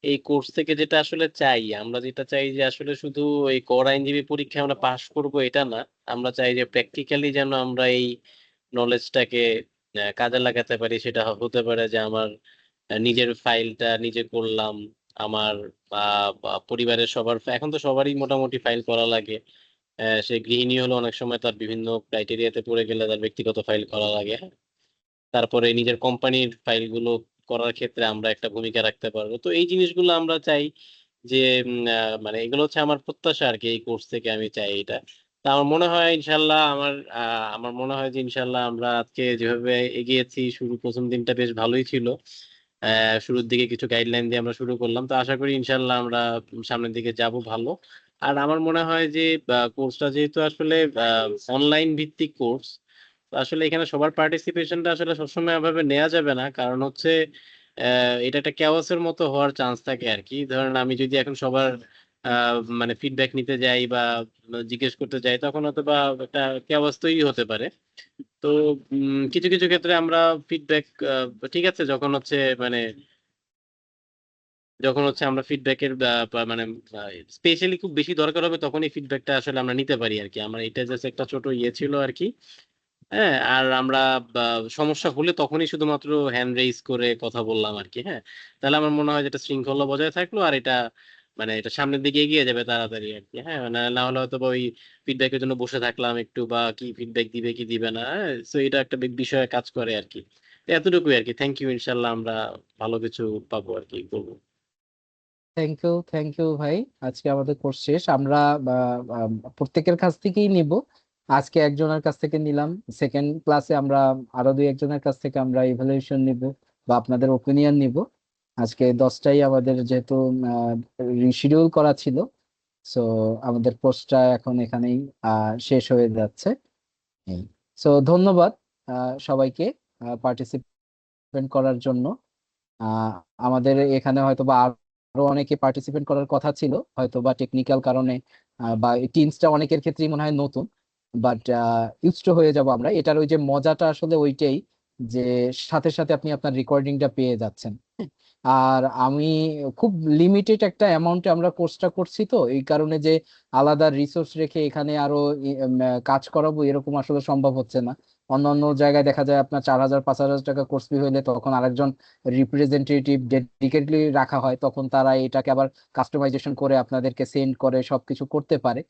S9: এই কোর্স থেকে যেটা আসলে চাই, আমরা যেটা চাই যে আসলে শুধু এই কর আইনজীবী পরীক্ষায় আমরা পাশ করব এটা না। আমরা চাই যে প্র্যাকটিক্যালি যেন আমরা এই নলেজটাকে কাজে লাগাতে পারি। সেটা হতে পারে যে আমার নিজের ফাইলটা নিজে করলাম, আমার বা পরিবারের সবার, এখন তো সবারই মোটামুটি ফাইল করা লাগে। সে গৃহিণী হলো, অনেক সময় তার বিভিন্ন ক্রাইটেরিয়াতে পড়ে গেলে তার ব্যক্তিগত ফাইল করা লাগে। তারপরে নিজের কোম্পানির ফাইলগুলো করার ক্ষেত্রে আমরা একটা ভূমিকা রাখতে পারবো। তো এই জিনিসগুলো আমরা চাই যে মানে এগুলো হচ্ছে আমার প্রত্যাশা আর কি। এই কোর্স থেকে আমি চাই এটা। তা আমার মনে হয় ইনশাল্লাহ, আমার মনে হয় যে ইনশাল্লাহ আমরা আজকে যেভাবে এগিয়েছি, প্রথম দিনটা বেশ ভালোই ছিল। শুরুর দিকে কিছু গাইডলাইন দিয়ে আমরা শুরু করলাম, তো আশা করি ইনশাল্লাহ আমরা সামনের দিকে যাব ভালো। আর আমার মনে হয় যে কোর্সটা যেহেতু আসলে অনলাইন ভিত্তিক কোর্স, আসলে এখানে সবার পার্টিসিপেশনটা আসলে সবসময় এভাবে নেওয়া যাবে না। কারণ হচ্ছে এটা একটা কেওয়াসের মতো হওয়ার চান্স থাকে আর কি। ধরেন আমি যদি এখন সবার মানে ফিডব্যাক নিতে যাই বা জিজ্ঞেস করতে যাই, তখন হয়তো বা একটা কেওয়াস তৈরি হতে পারে। তো কিছু কিছু ক্ষেত্রে আমরা ফিডব্যাক, ঠিক আছে, যখন হচ্ছে আমরা ফিডব্যাকের মানে স্পেশালি খুব বেশি দরকার হবে, তখনই ফিডব্যাকটা আসলে আমরা নিতে পারি আর কি। আমার এটা জাস্ট একটা ছোট ইয়ে ছিল আর কি। হ্যাঁ, আর আমরা সমস্যা হলে তখনই শুধুমাত্র হ্যান্ড রেইজ করে কথা বললাম আর কি। হ্যাঁ, তাহলে আমার মনে হয় যেটা শৃঙ্খলা বজায় থাকলো, আর এটা মানে এটা সামনের দিকে এগিয়ে যাবে তাড়াতাড়ি আর কি। হ্যাঁ, না হলে হয়তো বা ওই ফিডব্যাকের জন্য বসে থাকলাম একটু, বা কি ফিডব্যাক দিবে কি দিবে না। সো এটা একটা বিগ বিষয়ে কাজ করে আর কি। তো এতটুকুই আর কি। থ্যাংক ইউ, ইনশাল্লাহ আমরা ভালো কিছু পাবো আর কি, বলবো।
S1: থ্যাংক ইউ ভাই। আজকে আমাদের কোর্স শেষ। আমরা প্রত্যেকের কাছ থেকেই নিব। আজকে একজনের কাছ থেকে নিলাম, সেকেন্ড ক্লাসে আমরা আরো দুই একজনের কাছ থেকে আমরা ইভালুয়েশন নিব বা আপনাদের ওপিনিয়ন নিব। আজকে 10টাই আমাদের যেহেতু রিশিডিউল করা ছিল, সো আমাদের কোর্সটা এখন এখানেই শেষ হয়ে যাচ্ছে। সো ধন্যবাদ সবাইকে পার্টিসিপেন্ট করার জন্য। আহ, আমাদের এখানে হয়তো বা আরো অনেকে পার্টিসিপেট করার কথা ছিল, হয়তো বা টেকনিক্যাল কারণে বা টিমসটা অনেকের ক্ষেত্রেই মনে হয় নতুন, বাট ইউজড হয়ে যাব আমরা। এটার ওই যে মজাটা আসলে ওইটাই, যে সাথে সাথে আপনি আপনার রেকর্ডিংটা পেয়ে যাচ্ছেন। আর আমি খুব লিমিটেড একটা অ্যামাউন্টে আমরা কোর্সটা করছি, তো এই কারণে যে আলাদা রিসোর্স রেখে এখানে আরো কাজ করাবো এরকম আসলে সম্ভব হচ্ছে না। অন্যান্য জায়গায় দেখা যায় আপনার 4,000 5,000 টাকা কোর্স ফি হইলে তখন আরেকজন রিপ্রেজেন্টেটিভ ডেডিকেটলি রাখা হয়, তখন তারা এটাকে আবার কাস্টমাইজেশন করে আপনাদেরকে সেন্ড করে সবকিছু করতে পারে।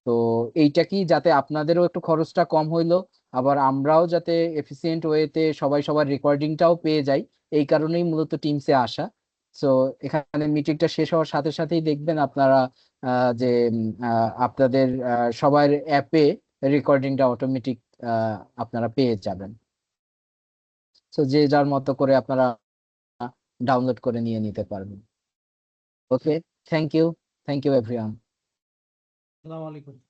S1: তো এইটা কি যাতে আপনাদেরও একটু খরচটা কম হইলো, আবার আমরাও যাতে এফিসিয়েন্ট ওয়েতে সবাই সবার রেকর্ডিংটাও পেয়ে যাই, এই কারণেই মূলত টিমসে আসা। সো এখানে মিটিংটা শেষ হওয়ার সাথে সাথেই দেখবেন আপনারা যে আপনাদের সবার অ্যাপে রেকর্ডিংটা অটোমেটিক আপনারা পেয়ে যাবেন। সো যে যার মতো করে আপনারা ডাউনলোড করে নিয়ে নিতে পারবেন। Okay, thank you, thank you everyone.
S7: আসসালামু আলাইকুম।